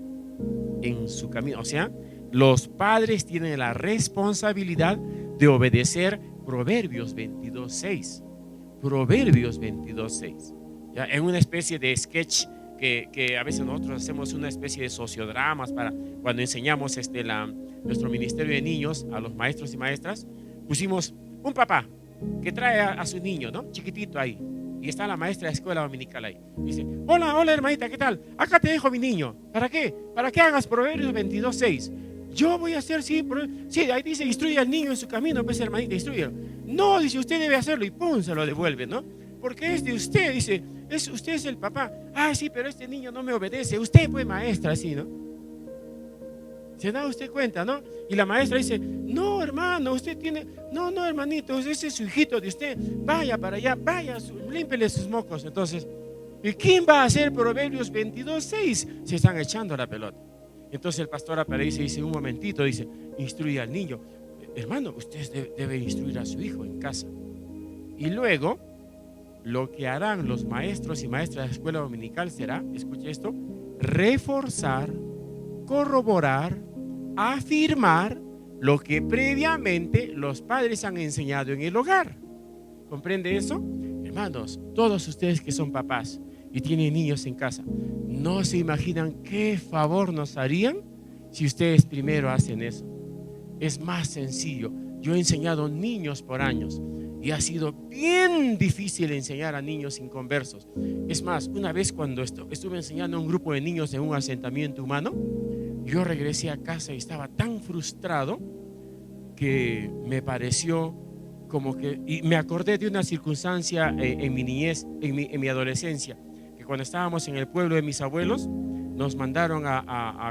en su camino. O sea, los padres tienen la responsabilidad de obedecer Proverbios 22:6. Proverbios 22:6. ¿Ya? En una especie de sketch que a veces nosotros hacemos una especie de sociodramas para cuando enseñamos nuestro ministerio de niños a los maestros y maestras, pusimos un papá que trae a su niño, ¿no? Chiquitito ahí. Y está la maestra de escuela dominical ahí. Dice, hola hermanita, ¿qué tal? Acá te dejo mi niño. ¿Para qué? Para que hagas Proverbios 22:6. Yo voy a hacer, sí, ahí dice, instruye al niño en su camino, pues hermanita, instruye. No, dice, usted debe hacerlo y pum, se lo devuelve, ¿no? Porque es de usted, dice, usted es el papá. Ah, sí, pero este niño no me obedece. Usted fue maestra, así, ¿no? ¿Se da usted cuenta, no? Y la maestra dice, no, hermano, usted tiene, no, hermanito, ese es su hijito de usted, vaya para allá, vaya, límpele sus mocos. Entonces, ¿y quién va a hacer Proverbios 22:6? Se están echando la pelota. Entonces el pastor aparece y dice, un momentito, dice, instruye al niño. Hermano, usted debe instruir a su hijo en casa. Y luego, lo que harán los maestros y maestras de escuela dominical será, escuche esto, reforzar, corroborar, afirmar lo que previamente los padres han enseñado en el hogar. ¿Comprende eso? Hermanos, todos ustedes que son papás y tienen niños en casa, no se imaginan qué favor nos harían si ustedes primero hacen eso. Es más sencillo. Yo he enseñado niños por años y ha sido bien difícil enseñar a niños inconversos. Es más, una vez cuando estuve enseñando a un grupo de niños en un asentamiento humano, yo regresé a casa y estaba tan frustrado que me pareció como que, y me acordé de una circunstancia en mi niñez, en mi adolescencia, que cuando estábamos en el pueblo de mis abuelos, nos mandaron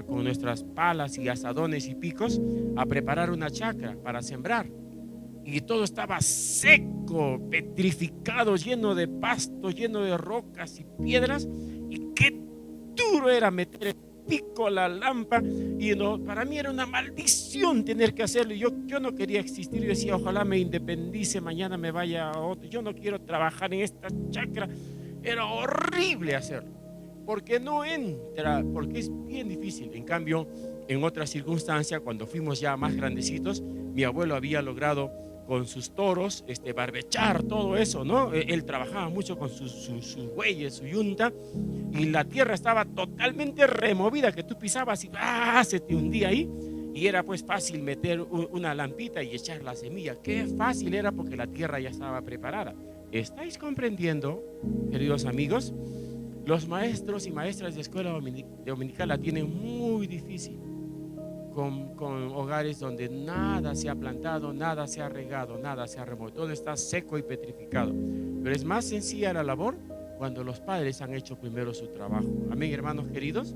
con nuestras palas y asadones y picos a preparar una chacra para sembrar. Y todo estaba seco, petrificado, lleno de pasto, lleno de rocas y piedras. Y qué duro era meter el pico, la lampa. Y para mí era una maldición tener que hacerlo. Yo no quería existir. Yo decía, ojalá me independice, mañana me vaya a otro. Yo no quiero trabajar en esta chacra. Era horrible hacerlo. Porque no entra, porque es bien difícil. En cambio, en otra circunstancia, cuando fuimos ya más grandecitos, mi abuelo había logrado con sus toros, barbechar todo eso, ¿no? Él trabajaba mucho con sus bueyes, su yunta, y la tierra estaba totalmente removida, que tú pisabas y se te hundía ahí, y era pues fácil meter una lampita y echar la semilla. Qué fácil era porque la tierra ya estaba preparada. ¿Estáis comprendiendo, queridos amigos? Los maestros y maestras de escuela dominical la tienen muy difícil. Con hogares donde nada se ha plantado, nada se ha regado, nada se ha removido, todo está seco y petrificado. Pero es más sencilla la labor cuando los padres han hecho primero su trabajo. Amén, hermanos queridos.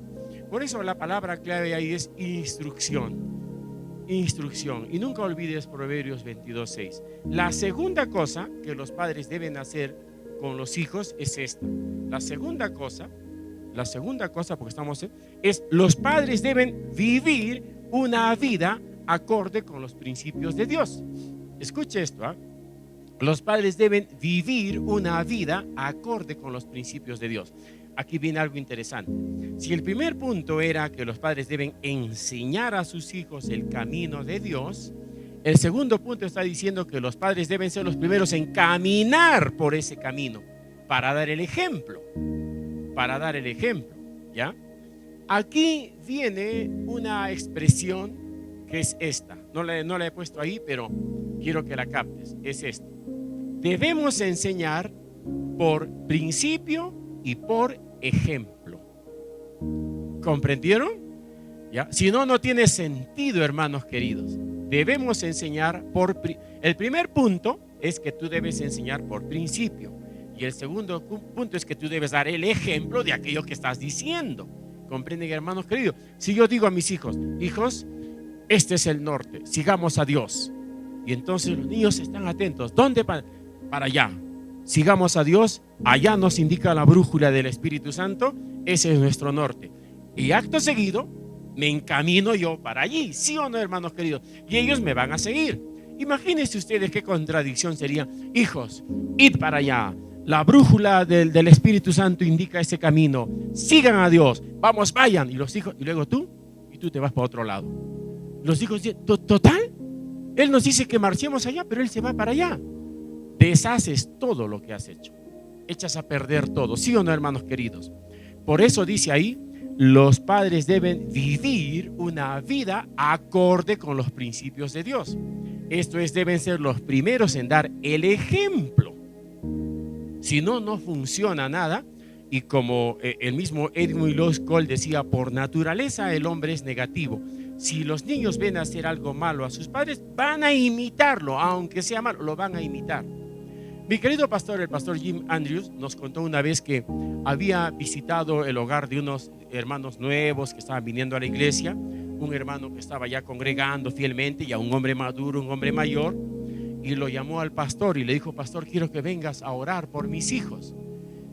Por eso la palabra clave ahí es instrucción. Instrucción. Y nunca olvides Proverbios 22:6. La segunda cosa que los padres deben hacer con los hijos es esta. La segunda cosa, porque es los padres deben vivir una vida acorde con los principios de Dios. Escuche esto, ¿eh? Los padres deben vivir una vida acorde con los principios de Dios. Aquí viene algo interesante. Si el primer punto era que los padres deben enseñar a sus hijos el camino de Dios, el segundo punto está diciendo que los padres deben ser los primeros en caminar por ese camino para dar el ejemplo. ¿Ya? Aquí viene una expresión que es esta. No la he puesto ahí, pero quiero que la captes. Es esta. Debemos enseñar por principio y por ejemplo. ¿Comprendieron? ¿Ya? Si no, no tiene sentido, hermanos queridos. Debemos enseñar el primer punto es que tú debes enseñar por principio. Y el segundo punto es que tú debes dar el ejemplo de aquello que estás diciendo. ¿Comprenden, hermanos queridos? Si yo digo a mis hijos, este es el norte, sigamos a Dios. Y entonces los niños están atentos. ¿Dónde? Para allá. sigamos a Dios, allá nos indica la brújula del Espíritu Santo, ese es nuestro norte. Y acto seguido me encamino yo para allí, ¿sí o no, hermanos queridos? Y ellos me van a seguir. Imagínense ustedes qué contradicción sería: hijos, id para allá, la brújula del Espíritu Santo indica ese camino, sigan a Dios, vamos, vayan. Y los hijos, y luego tú te vas para otro lado. Los hijos dicen, total, Él nos dice que marchemos allá, pero Él se va para allá. Deshaces todo lo que has hecho, echas a perder todo, ¿sí o no, hermanos queridos? Por eso dice ahí, los padres deben vivir una vida acorde con los principios de Dios. Esto es, deben ser los primeros en dar el ejemplo. Si no, no funciona nada. Y como el mismo Edwin Louis Cole decía, por naturaleza el hombre es negativo. Si los niños ven hacer algo malo a sus padres, van a imitarlo, aunque sea malo, lo van a imitar. Mi querido pastor, el pastor Jim Andrews, nos contó una vez que había visitado el hogar de unos hermanos nuevos que estaban viniendo a la iglesia, un hermano que estaba ya congregando fielmente, ya un hombre maduro, un hombre mayor, y lo llamó al pastor y le dijo: pastor, quiero que vengas a orar por mis hijos.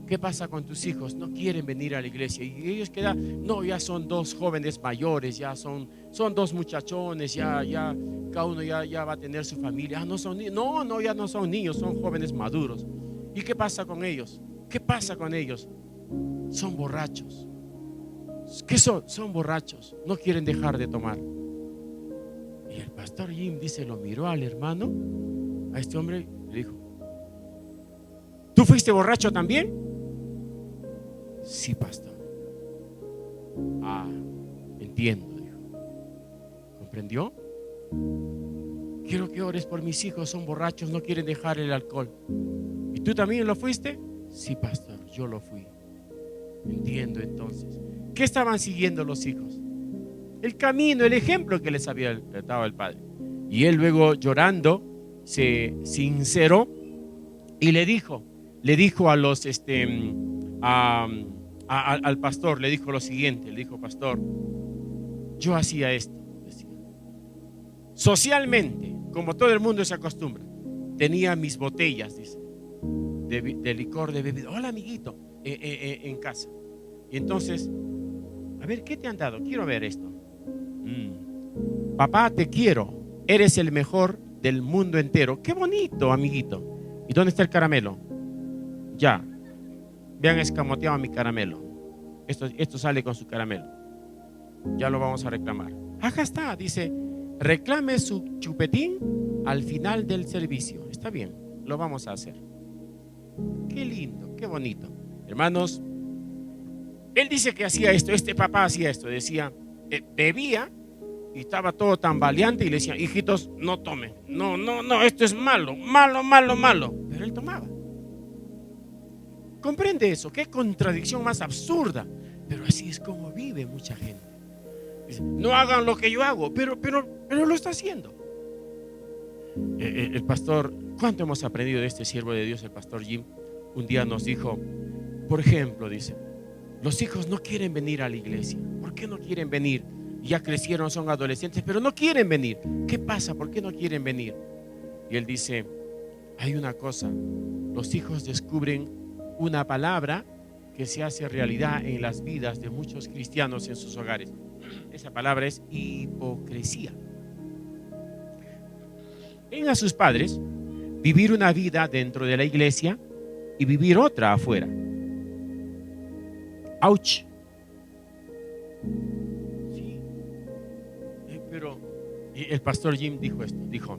¿Qué pasa con tus hijos? No quieren venir a la iglesia. Y ellos quedan, no, ya son dos jóvenes mayores, ya son dos muchachones, ya cada uno ya va a tener su familia. Ah, no son niños. No, ya no son niños, son jóvenes maduros. ¿Y qué pasa con ellos? ¿Qué pasa con ellos? Son borrachos. ¿Qué son? Son borrachos. No quieren dejar de tomar. Y el pastor Jim dice, lo miró al hermano, a este hombre, y le dijo: ¿tú fuiste borracho también? Sí, pastor. Ah, entiendo, dijo. ¿Comprendió? Quiero que ores por mis hijos, son borrachos, no quieren dejar el alcohol. ¿Y tú también lo fuiste? Sí, pastor, yo lo fui. Entiendo entonces. ¿Qué estaban siguiendo los hijos? El camino, el ejemplo que les había dado el padre. Y él luego, llorando, se sinceró y le dijo a los al pastor, le dijo lo siguiente, le dijo: pastor, yo hacía esto, decía. Socialmente, como todo el mundo se acostumbra, tenía mis botellas, dice, de licor, de bebida. Hola, amiguito, en casa. Y entonces, a ver, ¿qué te han dado? Quiero ver esto. Papá, te quiero, eres el mejor del mundo entero. Qué bonito, amiguito. ¿Y dónde está el caramelo? Ya, vean, escamoteado a mi caramelo. Esto sale con su caramelo. Ya lo vamos a reclamar. Acá está, dice: reclame su chupetín al final del servicio. Está bien, lo vamos a hacer. Qué lindo, qué bonito. Hermanos, él dice que hacía esto, este papá hacía esto, decía, bebía y estaba todo tan valiente y le decía: hijitos, no tomen, no, esto es malo. Pero él tomaba. ¿Comprende eso? Qué contradicción más absurda. Pero así es como vive mucha gente. Dice, no hagan lo que yo hago, pero lo está haciendo. El pastor, ¿cuánto hemos aprendido de este siervo de Dios, el pastor Jim? Un día nos dijo, por ejemplo, dice, los hijos no quieren venir a la iglesia. ¿Por qué no quieren venir? Ya crecieron, son adolescentes, pero no quieren venir. ¿Qué pasa? ¿Por qué no quieren venir? Y él dice, hay una cosa, los hijos descubren una palabra que se hace realidad en las vidas de muchos cristianos en sus hogares. Esa palabra es hipocresía. Ven a sus padres vivir una vida dentro de la iglesia y vivir otra afuera. ¡Auch! Sí. Pero el pastor Jim dijo esto, dijo,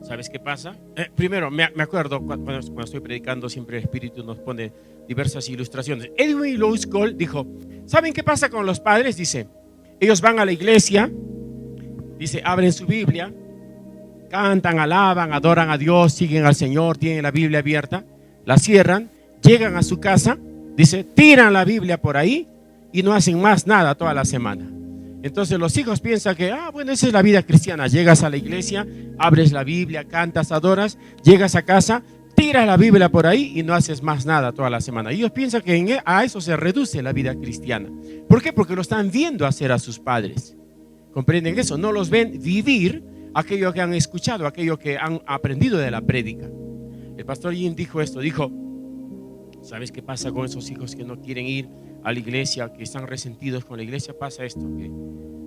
¿sabes qué pasa? Primero, me acuerdo cuando estoy predicando, siempre el Espíritu nos pone diversas ilustraciones. Edwin Louis Cole dijo, ¿saben qué pasa con los padres? Dice, ellos van a la iglesia, dice, abren su Biblia, cantan, alaban, adoran a Dios, siguen al Señor, tienen la Biblia abierta, la cierran, llegan a su casa, dice, tiran la Biblia por ahí y no hacen más nada toda la semana. Entonces los hijos piensan que, bueno, esa es la vida cristiana. Llegas a la iglesia, abres la Biblia, cantas, adoras, llegas a casa, tiras la Biblia por ahí y no haces más nada toda la semana. Y ellos piensan que a eso se reduce la vida cristiana. ¿Por qué? Porque lo están viendo hacer a sus padres. ¿Comprenden eso? No los ven vivir aquello que han escuchado, aquello que han aprendido de la prédica. El pastor Jim dijo esto, dijo, ¿sabes qué pasa con esos hijos que no quieren ir a la iglesia, que están resentidos con la iglesia? Pasa esto, que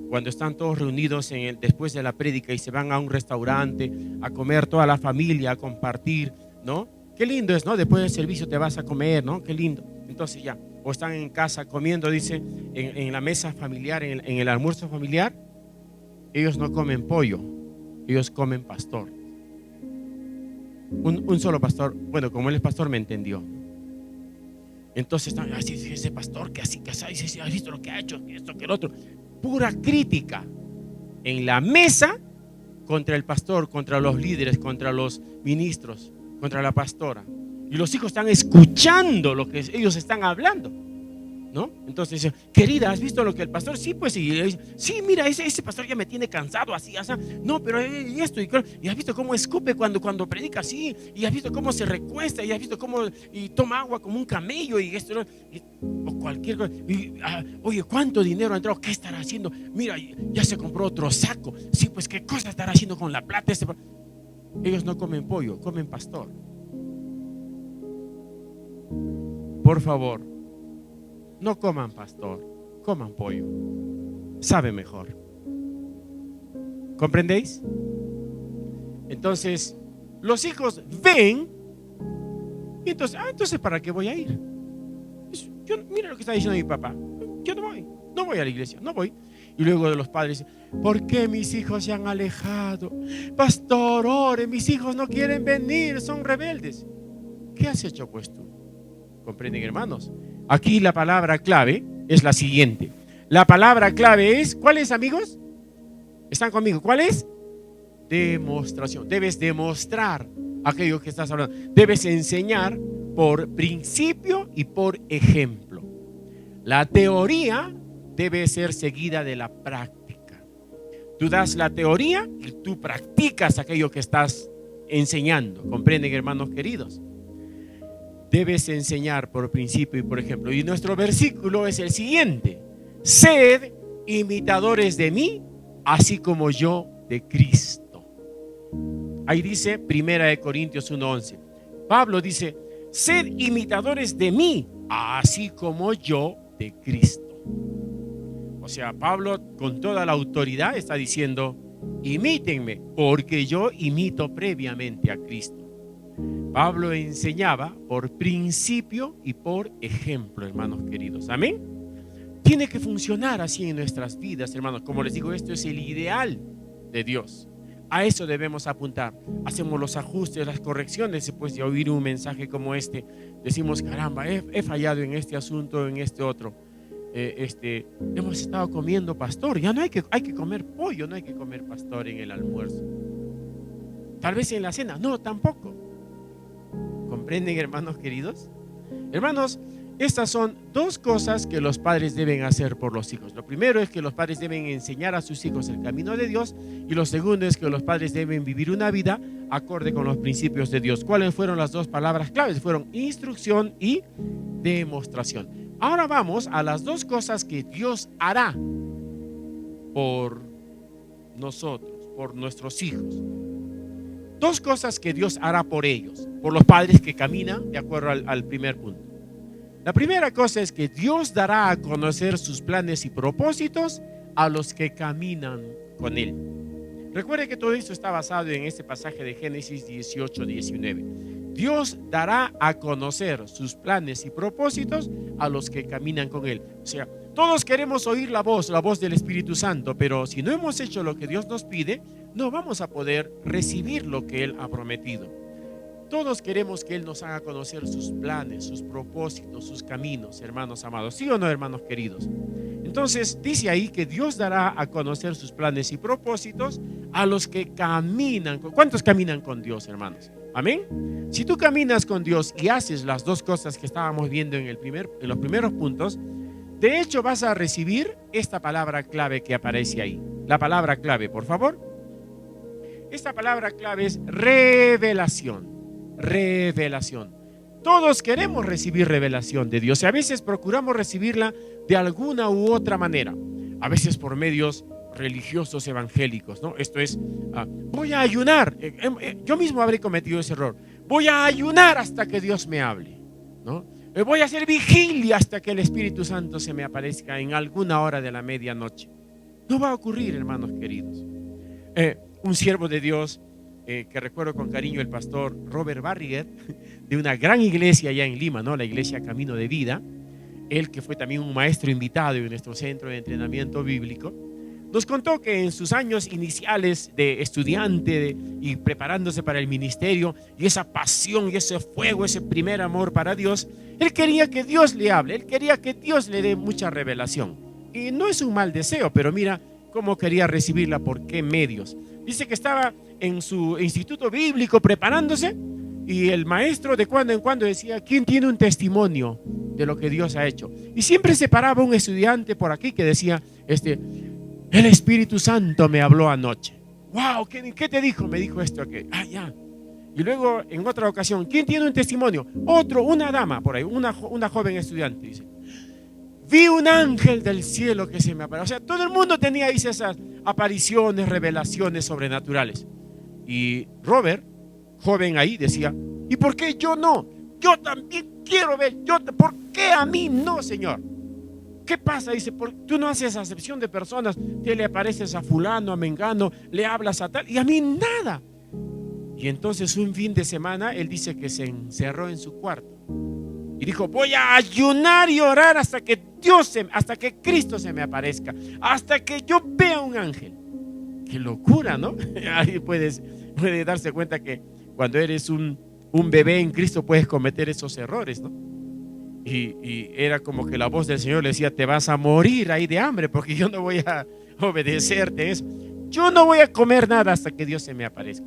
cuando están todos reunidos después de la prédica y se van a un restaurante a comer toda la familia, a compartir, ¿no? Qué lindo es, ¿no? Después del servicio te vas a comer, ¿no? Qué lindo. Entonces ya, o están en casa comiendo, dice, en la mesa familiar, en el almuerzo familiar, ellos no comen pollo, ellos comen pastor. Un solo pastor, bueno, como él es pastor, me entendió. Entonces están así, ese pastor que así, que así, has visto lo que ha hecho, que esto, que el otro. Pura crítica en la mesa contra el pastor, contra los líderes, contra los ministros, contra la pastora. Y los hijos están escuchando lo que ellos están hablando, ¿no? Entonces dice, querida, ¿has visto lo que el pastor? Sí, pues sí, sí, mira, ese pastor ya me tiene cansado, así, así. No, pero esto, y has visto cómo escupe cuando predica así, y has visto cómo se recuesta, y has visto cómo y toma agua como un camello, y esto, o cualquier cosa. Oye, ¿cuánto dinero ha entrado? ¿Qué estará haciendo? Mira, ya se compró otro saco. Sí, pues ¿qué cosa estará haciendo con la plata? Ellos no comen pollo, comen pastor. Por favor, no coman pastor, coman pollo. Sabe mejor. ¿Comprendéis? Entonces, los hijos ven y entonces ¿para qué voy a ir? Mira lo que está diciendo mi papá. Yo no voy a la iglesia, no voy. Y luego de los padres dicen, ¿por qué mis hijos se han alejado? Pastor, ore, mis hijos no quieren venir, son rebeldes. ¿Qué has hecho pues tú? ¿Comprenden, hermanos? Aquí la palabra clave es la siguiente. La palabra clave es, ¿cuál es, amigos? ¿Están conmigo? ¿Cuál es? Demostración. Debes demostrar aquello que estás hablando. Debes enseñar por principio y por ejemplo. La teoría debe ser seguida de la práctica. Tú das la teoría y tú practicas aquello que estás enseñando. ¿Comprenden, hermanos queridos? Debes enseñar por principio y por ejemplo. Y nuestro versículo es el siguiente: sed imitadores de mí, así como yo de Cristo. Ahí dice 1 Corintios 1:11. Pablo dice, sed imitadores de mí, así como yo de Cristo. O sea, Pablo con toda la autoridad está diciendo, imítenme, porque yo imito previamente a Cristo. Pablo enseñaba por principio y por ejemplo, hermanos queridos. Amén. Tiene que funcionar así en nuestras vidas, hermanos. Como les digo, esto es el ideal de Dios. A eso debemos apuntar. Hacemos los ajustes, las correcciones después de oír un mensaje como este. Decimos, caramba, he fallado en este asunto, en este otro. Hemos estado comiendo pastor. Ya no hay que comer pollo, no hay que comer pastor en el almuerzo. Tal vez en la cena, no, tampoco. ¿Comprenden, hermanos queridos? Hermanos, estas son dos cosas que los padres deben hacer por los hijos. Lo primero es que los padres deben enseñar a sus hijos el camino de Dios, y lo segundo es que los padres deben vivir una vida acorde con los principios de Dios. ¿Cuáles fueron las dos palabras claves? Fueron instrucción y demostración. Ahora vamos a las dos cosas que Dios hará por nosotros, por nuestros hijos. Dos cosas que Dios hará por ellos, por los padres que caminan de acuerdo al primer punto. La primera cosa es que Dios dará a conocer sus planes y propósitos a los que caminan con Él. Recuerde que todo esto está basado en este pasaje de Génesis 18:19. Dios dará a conocer sus planes y propósitos a los que caminan con Él. O sea, todos queremos oír la voz del Espíritu Santo, pero si no hemos hecho lo que Dios nos pide, no vamos a poder recibir lo que Él ha prometido. Todos queremos que Él nos haga conocer sus planes, sus propósitos, sus caminos, hermanos amados. ¿Sí o no, hermanos queridos? Entonces dice ahí que Dios dará a conocer sus planes y propósitos a los que caminan. ¿Cuántos caminan con Dios, hermanos? Amén. Si tú caminas con Dios y haces las dos cosas que estábamos viendo en los primeros puntos, de hecho vas a recibir esta palabra clave que aparece ahí. La palabra clave, por favor. Esta palabra clave es revelación. Revelación. Todos queremos recibir revelación de Dios y a veces procuramos recibirla de alguna u otra manera. A veces por medios religiosos evangélicos, ¿no? Esto es, voy a ayunar. Yo mismo habré cometido ese error. voy a ayunar hasta que Dios me hable, ¿no? Voy a hacer vigilia hasta que el Espíritu Santo se me aparezca en alguna hora de la medianoche. No va a ocurrir, hermanos queridos. Un siervo de Dios, que recuerdo con cariño, el pastor Robert Barriger, de una gran iglesia allá en Lima, ¿no? La iglesia Camino de Vida, él que fue también un maestro invitado en nuestro centro de entrenamiento bíblico, nos contó que en sus años iniciales de estudiante y preparándose para el ministerio, y esa pasión y ese fuego, ese primer amor para Dios, él quería que Dios le hable, él quería que Dios le dé mucha revelación. Y no es un mal deseo, pero mira cómo quería recibirla, por qué medios. Dice que estaba en su instituto bíblico preparándose, y el maestro de cuando en cuando decía: ¿quién tiene un testimonio de lo que Dios ha hecho? Y siempre se paraba un estudiante por aquí que decía: el Espíritu Santo me habló anoche. Wow, ¿qué te dijo? Me dijo esto, que ya. Y luego en otra ocasión: ¿quién tiene un testimonio? Otro, una dama por ahí, una joven estudiante, dice: vi un ángel del cielo que se me apareció. O sea, todo el mundo tenía ahí esas apariciones, revelaciones sobrenaturales. Y Robert, joven ahí, decía: ¿y por qué yo no? Yo también quiero ver. ¿Por qué a mí no, Señor? ¿Qué pasa? Dice: tú no haces acepción de personas, te le apareces a fulano, a mengano, le hablas a tal, y a mí nada. Y entonces un fin de semana él dice que se encerró en su cuarto y dijo: voy a ayunar y orar hasta que Cristo se me aparezca, hasta que yo vea un ángel. Qué locura, ¿no? Ahí puede darse cuenta que cuando eres un bebé en Cristo puedes cometer esos errores, ¿no? Y era como que la voz del Señor le decía: te vas a morir ahí de hambre, porque yo no voy a obedecerte eso. Yo no voy a comer nada hasta que Dios se me aparezca.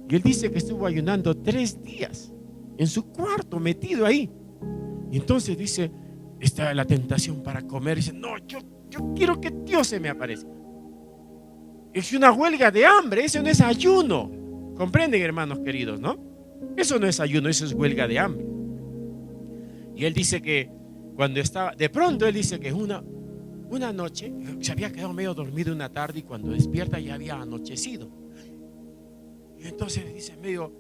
Y él dice que estuvo ayunando 3 días en su cuarto, metido ahí. Y entonces dice, está la tentación para comer. Dice: no, yo quiero que Dios se me aparezca. Es una huelga de hambre, eso no es ayuno. ¿Comprenden, hermanos queridos, no? Eso no es ayuno, eso es huelga de hambre. Y él dice que cuando estaba, de pronto él dice que una noche se había quedado medio dormido una tarde, y cuando despierta ya había anochecido. Y entonces dice, medio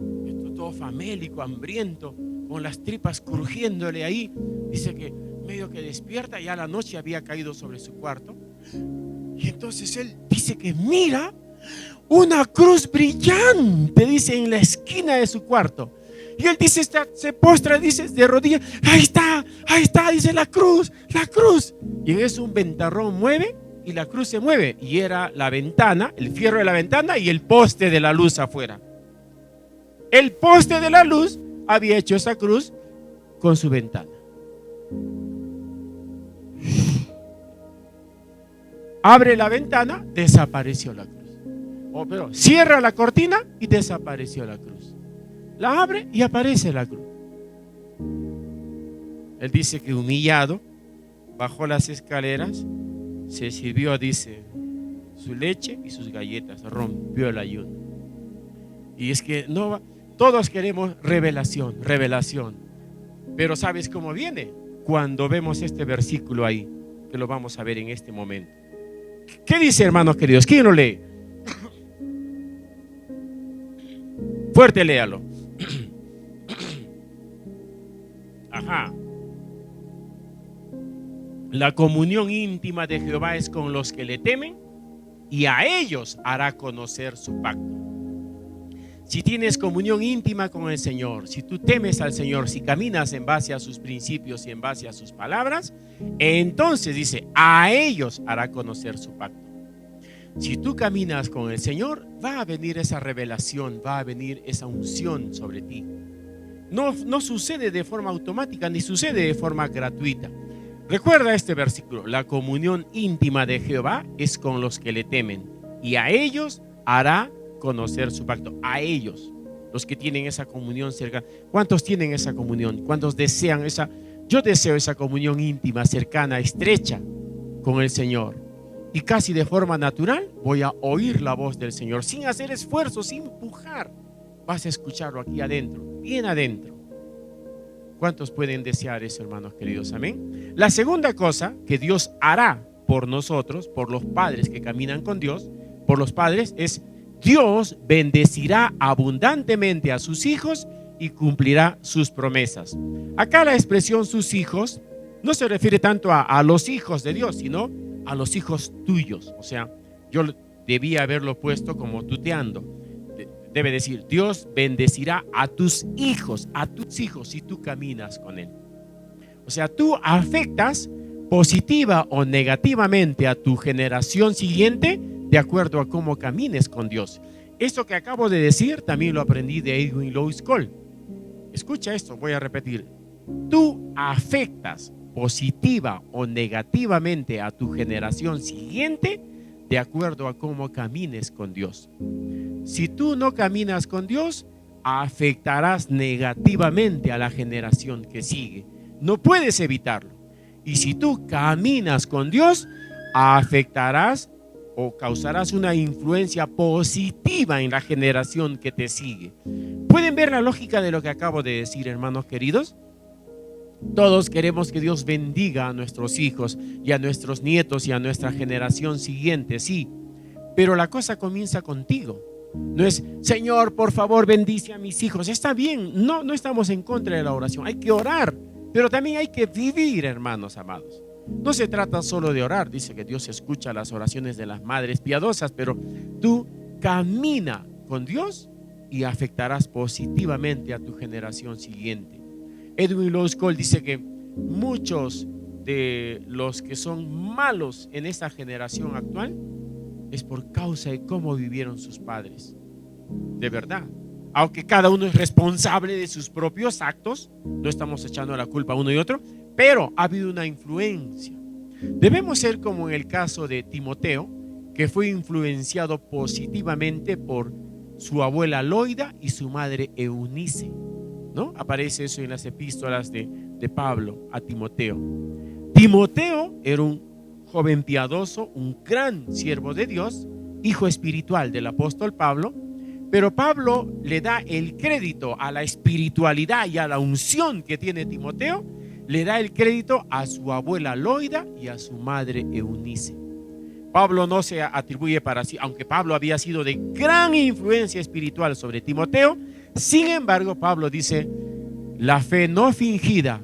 todo famélico, hambriento, con las tripas crujiéndole ahí, dice que medio que despierta, ya la noche había caído sobre su cuarto. Y entonces él dice que mira una cruz brillante, dice, en la esquina de su cuarto. Y él dice, se postra, dice, de rodillas: ahí está, dice, la cruz. Y en eso un ventarrón mueve y la cruz se mueve. Y era la ventana, el fierro de la ventana y el poste de la luz afuera. El poste de la luz había hecho esa cruz con su ventana. Abre la ventana, desapareció la cruz. Pero cierra la cortina y desapareció la cruz. La abre y aparece la cruz. Él dice que humillado bajó las escaleras, se sirvió, dice, su leche y sus galletas, rompió el ayuno. Y es que todos queremos revelación, pero ¿sabes cómo viene? Cuando vemos este versículo ahí, que lo vamos a ver en este momento. ¿Qué dice, hermanos queridos? ¿Quién lo lee? Fuerte, léalo. Ajá. La comunión íntima de Jehová es con los que le temen, y a ellos hará conocer su pacto. Si tienes comunión íntima con el Señor, si tú temes al Señor, si caminas en base a sus principios y en base a sus palabras, entonces dice, a ellos hará conocer su pacto. Si tú caminas con el Señor, va a venir esa revelación, va a venir esa unción sobre ti. No sucede de forma automática, ni sucede de forma gratuita. Recuerda este versículo: la comunión íntima de Jehová es con los que le temen, y a ellos hará conocer su pacto. A ellos, los que tienen esa comunión cercana. ¿Cuántos tienen esa comunión? ¿Cuántos desean esa? Yo deseo esa comunión íntima, cercana, estrecha con el Señor. Y casi de forma natural voy a oír la voz del Señor, sin hacer esfuerzo, sin empujar. Vas a escucharlo aquí adentro, bien adentro. ¿Cuántos pueden desear eso, hermanos queridos? Amén. La segunda cosa que Dios hará por nosotros, por los padres que caminan con Dios, por los padres, es: Dios bendecirá abundantemente a sus hijos y cumplirá sus promesas. Acá la expresión sus hijos no se refiere tanto a los hijos de Dios, sino a los hijos tuyos. O sea, yo debía haberlo puesto como tuteando. Debe decir, Dios bendecirá a tus hijos si tú caminas con Él. O sea, tú afectas positiva o negativamente a tu generación siguiente de acuerdo a cómo camines con Dios. Esto que acabo de decir también lo aprendí de Edwin Lewis Cole. Escucha esto, voy a repetir. Tú afectas positiva o negativamente a tu generación siguiente de acuerdo a cómo camines con Dios. Si tú no caminas con Dios, afectarás negativamente a la generación que sigue. No puedes evitarlo. Y si tú caminas con Dios, afectarás o causarás una influencia positiva en la generación que te sigue. ¿Pueden ver la lógica de lo que acabo de decir, hermanos queridos? Todos queremos que Dios bendiga a nuestros hijos y a nuestros nietos y a nuestra generación siguiente, sí. Pero la cosa comienza contigo. No es, Señor, por favor, bendice a mis hijos. Está bien, no estamos en contra de la oración. Hay que orar, pero también hay que vivir, hermanos amados. No se trata solo de orar. Dice que Dios escucha las oraciones de las madres piadosas, pero tú camina con Dios y afectarás positivamente a tu generación siguiente. Edwin Lewis Cole dice que muchos de los que son malos en esta generación actual es por causa de cómo vivieron sus padres. De verdad. Aunque cada uno es responsable de sus propios actos, no estamos echando la culpa a uno y otro, pero ha habido una influencia. Debemos ser como en el caso de Timoteo, que fue influenciado positivamente por su abuela Loida y su madre Eunice, ¿no? Aparece eso en las epístolas de Pablo a Timoteo. Timoteo era un joven piadoso, un gran siervo de Dios, hijo espiritual del apóstol Pablo, pero Pablo le da el crédito a la espiritualidad y a la unción que tiene Timoteo, le da el crédito a su abuela Loida y a su madre Eunice. Pablo no se atribuye para sí, aunque Pablo había sido de gran influencia espiritual sobre Timoteo. Sin embargo, Pablo dice, la fe no fingida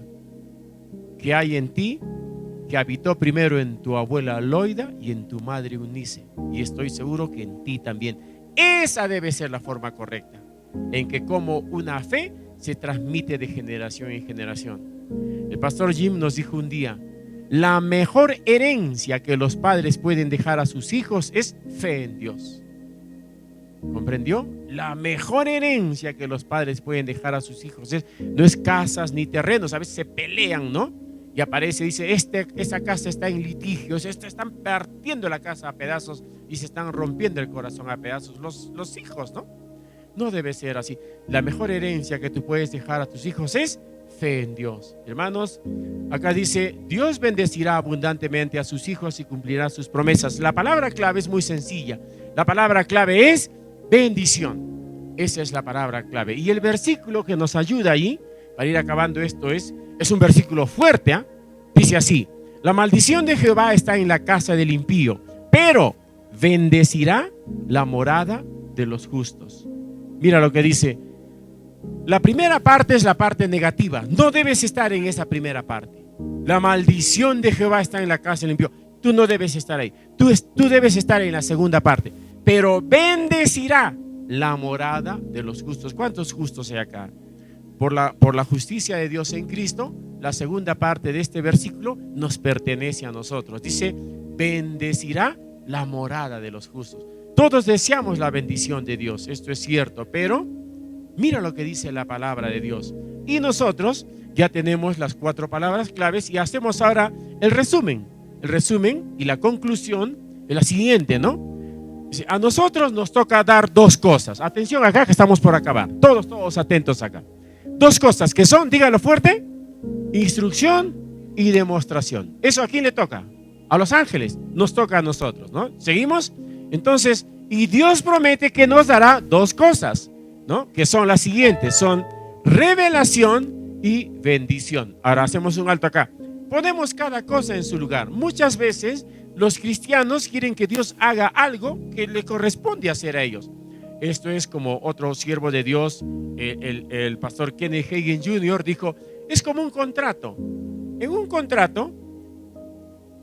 que hay en ti, que habitó primero en tu abuela Loida y en tu madre Eunice, y estoy seguro que en ti también. Esa debe ser la forma correcta, en que como una fe se transmite de generación en generación. El pastor Jim nos dijo un día, la mejor herencia que los padres pueden dejar a sus hijos es fe en Dios. ¿Comprendió? La mejor herencia que los padres pueden dejar a sus hijos no es casas ni terrenos. A veces se pelean, ¿no? Y aparece, dice, esa casa está en litigios, están partiendo la casa a pedazos y se están rompiendo el corazón a pedazos los hijos, ¿no? No debe ser así. La mejor herencia que tú puedes dejar a tus hijos es fe en Dios. Hermanos, acá dice, Dios bendecirá abundantemente a sus hijos y cumplirá sus promesas. La palabra clave es muy sencilla. La palabra clave es bendición. Esa es la palabra clave. Y el versículo que nos ayuda ahí, para ir acabando esto, es un versículo fuerte, ¿eh? Dice así, la maldición de Jehová está en la casa del impío, pero bendecirá la morada de los justos. Mira lo que dice. La primera parte es la parte negativa. No debes estar en esa primera parte. La maldición de Jehová está en la casa del impío. Tú no debes estar ahí. Tú debes estar en la segunda parte. Pero bendecirá la morada de los justos. ¿Cuántos justos hay acá? Por la justicia de Dios en Cristo, la segunda parte de este versículo nos pertenece a nosotros. Dice, bendecirá la morada de los justos. Todos deseamos la bendición de Dios, esto es cierto, pero mira lo que dice la palabra de Dios. Y nosotros ya tenemos las 4 palabras claves y hacemos ahora el resumen. El resumen y la conclusión es la siguiente, ¿no? A nosotros nos toca dar 2 cosas. Atención acá que estamos por acabar. Todos atentos acá. 2 cosas que son, díganlo fuerte, instrucción y demostración. ¿Eso a quién le toca? A los ángeles. Nos toca a nosotros, ¿no? ¿Seguimos? Entonces, y Dios promete que nos dará 2 cosas, ¿no? Que son las siguientes, son revelación y bendición. Ahora hacemos un alto acá. Ponemos cada cosa en su lugar. Muchas veces los cristianos quieren que Dios haga algo que le corresponde hacer a ellos. Esto es como otro siervo de Dios, el pastor Kenneth Hagin Jr. dijo, es como un contrato. En un contrato,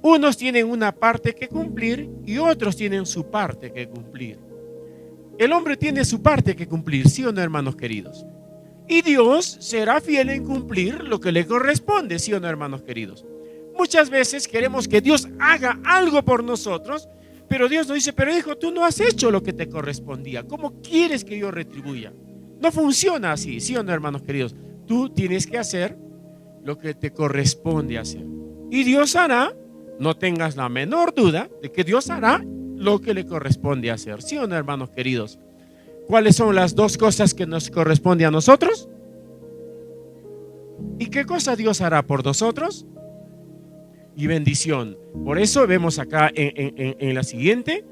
unos tienen una parte que cumplir y otros tienen su parte que cumplir. El hombre tiene su parte que cumplir, ¿sí o no, hermanos queridos? Y Dios será fiel en cumplir lo que le corresponde, ¿sí o no, hermanos queridos? Muchas veces queremos que Dios haga algo por nosotros, pero Dios nos dice, pero hijo, tú no has hecho lo que te correspondía. ¿Cómo quieres que yo retribuya? No funciona así, ¿sí o no, hermanos queridos? Tú tienes que hacer lo que te corresponde hacer. Y Dios hará, no tengas la menor duda de que Dios hará lo que le corresponde hacer, ¿sí o no, hermanos queridos? ¿Cuáles son las dos cosas que nos corresponde a nosotros? ¿Y qué cosa Dios hará por nosotros? Y bendición. Por eso vemos acá en la siguiente,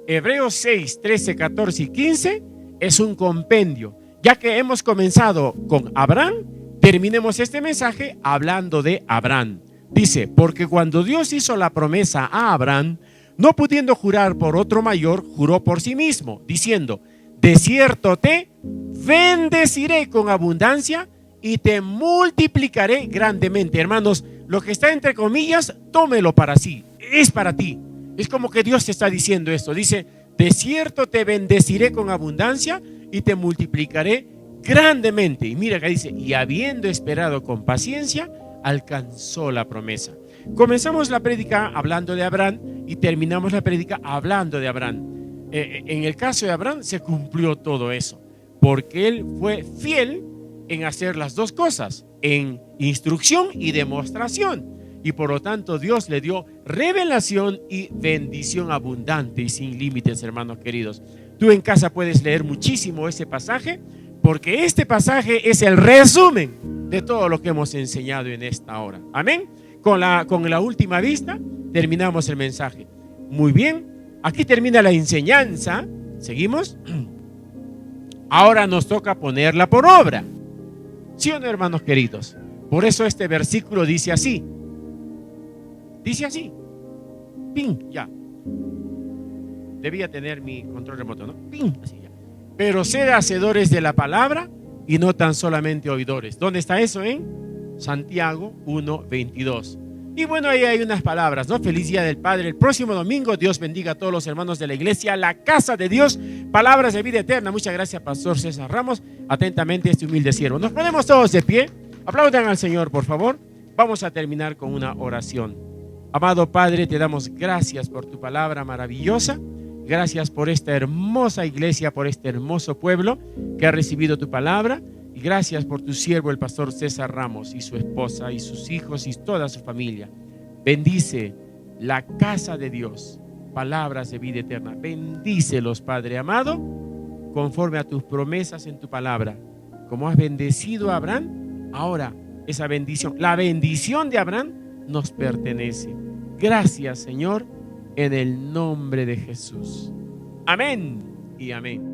Hebreos 6, 13, 14 y 15 es un compendio. Ya que hemos comenzado con Abraham, terminemos este mensaje hablando de Abraham. Dice, porque cuando Dios hizo la promesa a Abraham, no pudiendo jurar por otro mayor, juró por sí mismo, diciendo, de cierto te bendeciré con abundancia y te multiplicaré grandemente. Hermanos, lo que está entre comillas, tómelo para sí, es para ti. Es como que Dios te está diciendo esto. Dice, de cierto te bendeciré con abundancia y te multiplicaré grandemente. Y mira que dice, y habiendo esperado con paciencia, alcanzó la promesa. Comenzamos la prédica hablando de Abraham y terminamos la prédica hablando de Abraham. En el caso de Abraham se cumplió todo eso, porque él fue fiel en hacer las dos cosas, en instrucción y demostración. Y por lo tanto Dios le dio revelación y bendición abundante y sin límites, hermanos queridos. Tú en casa puedes leer muchísimo ese pasaje, porque este pasaje es el resumen de todo lo que hemos enseñado en esta hora. Amén. Con la última vista terminamos el mensaje. Muy bien, aquí termina la enseñanza. ¿Seguimos? Ahora nos toca ponerla por obra. ¿Sí o no, hermanos queridos? Por eso este versículo dice así. Dice así. ¡Ping! Ya. Debía tener mi control remoto, ¿no? ¡Ping! Así ya. Pero sed hacedores de la palabra y no tan solamente oidores. ¿Dónde está eso? En Santiago 1:22. Y bueno, ahí hay unas palabras, ¿no? Feliz Día del Padre. El próximo domingo, Dios bendiga a todos los hermanos de la iglesia, la casa de Dios, palabras de vida eterna. Muchas gracias, Pastor César Ramos. Atentamente, este humilde siervo. Nos ponemos todos de pie. Aplaudan al Señor, por favor. Vamos a terminar con una oración. Amado Padre, te damos gracias por tu palabra maravillosa. Gracias por esta hermosa iglesia, por este hermoso pueblo que ha recibido tu palabra. Y gracias por tu siervo, el pastor César Ramos, y su esposa, y sus hijos, y toda su familia. Bendice la casa de Dios, palabras de vida eterna. Bendícelos, Padre amado, conforme a tus promesas en tu palabra. Como has bendecido a Abraham, ahora esa bendición, la bendición de Abraham, nos pertenece. Gracias, Señor, en el nombre de Jesús. Amén y amén.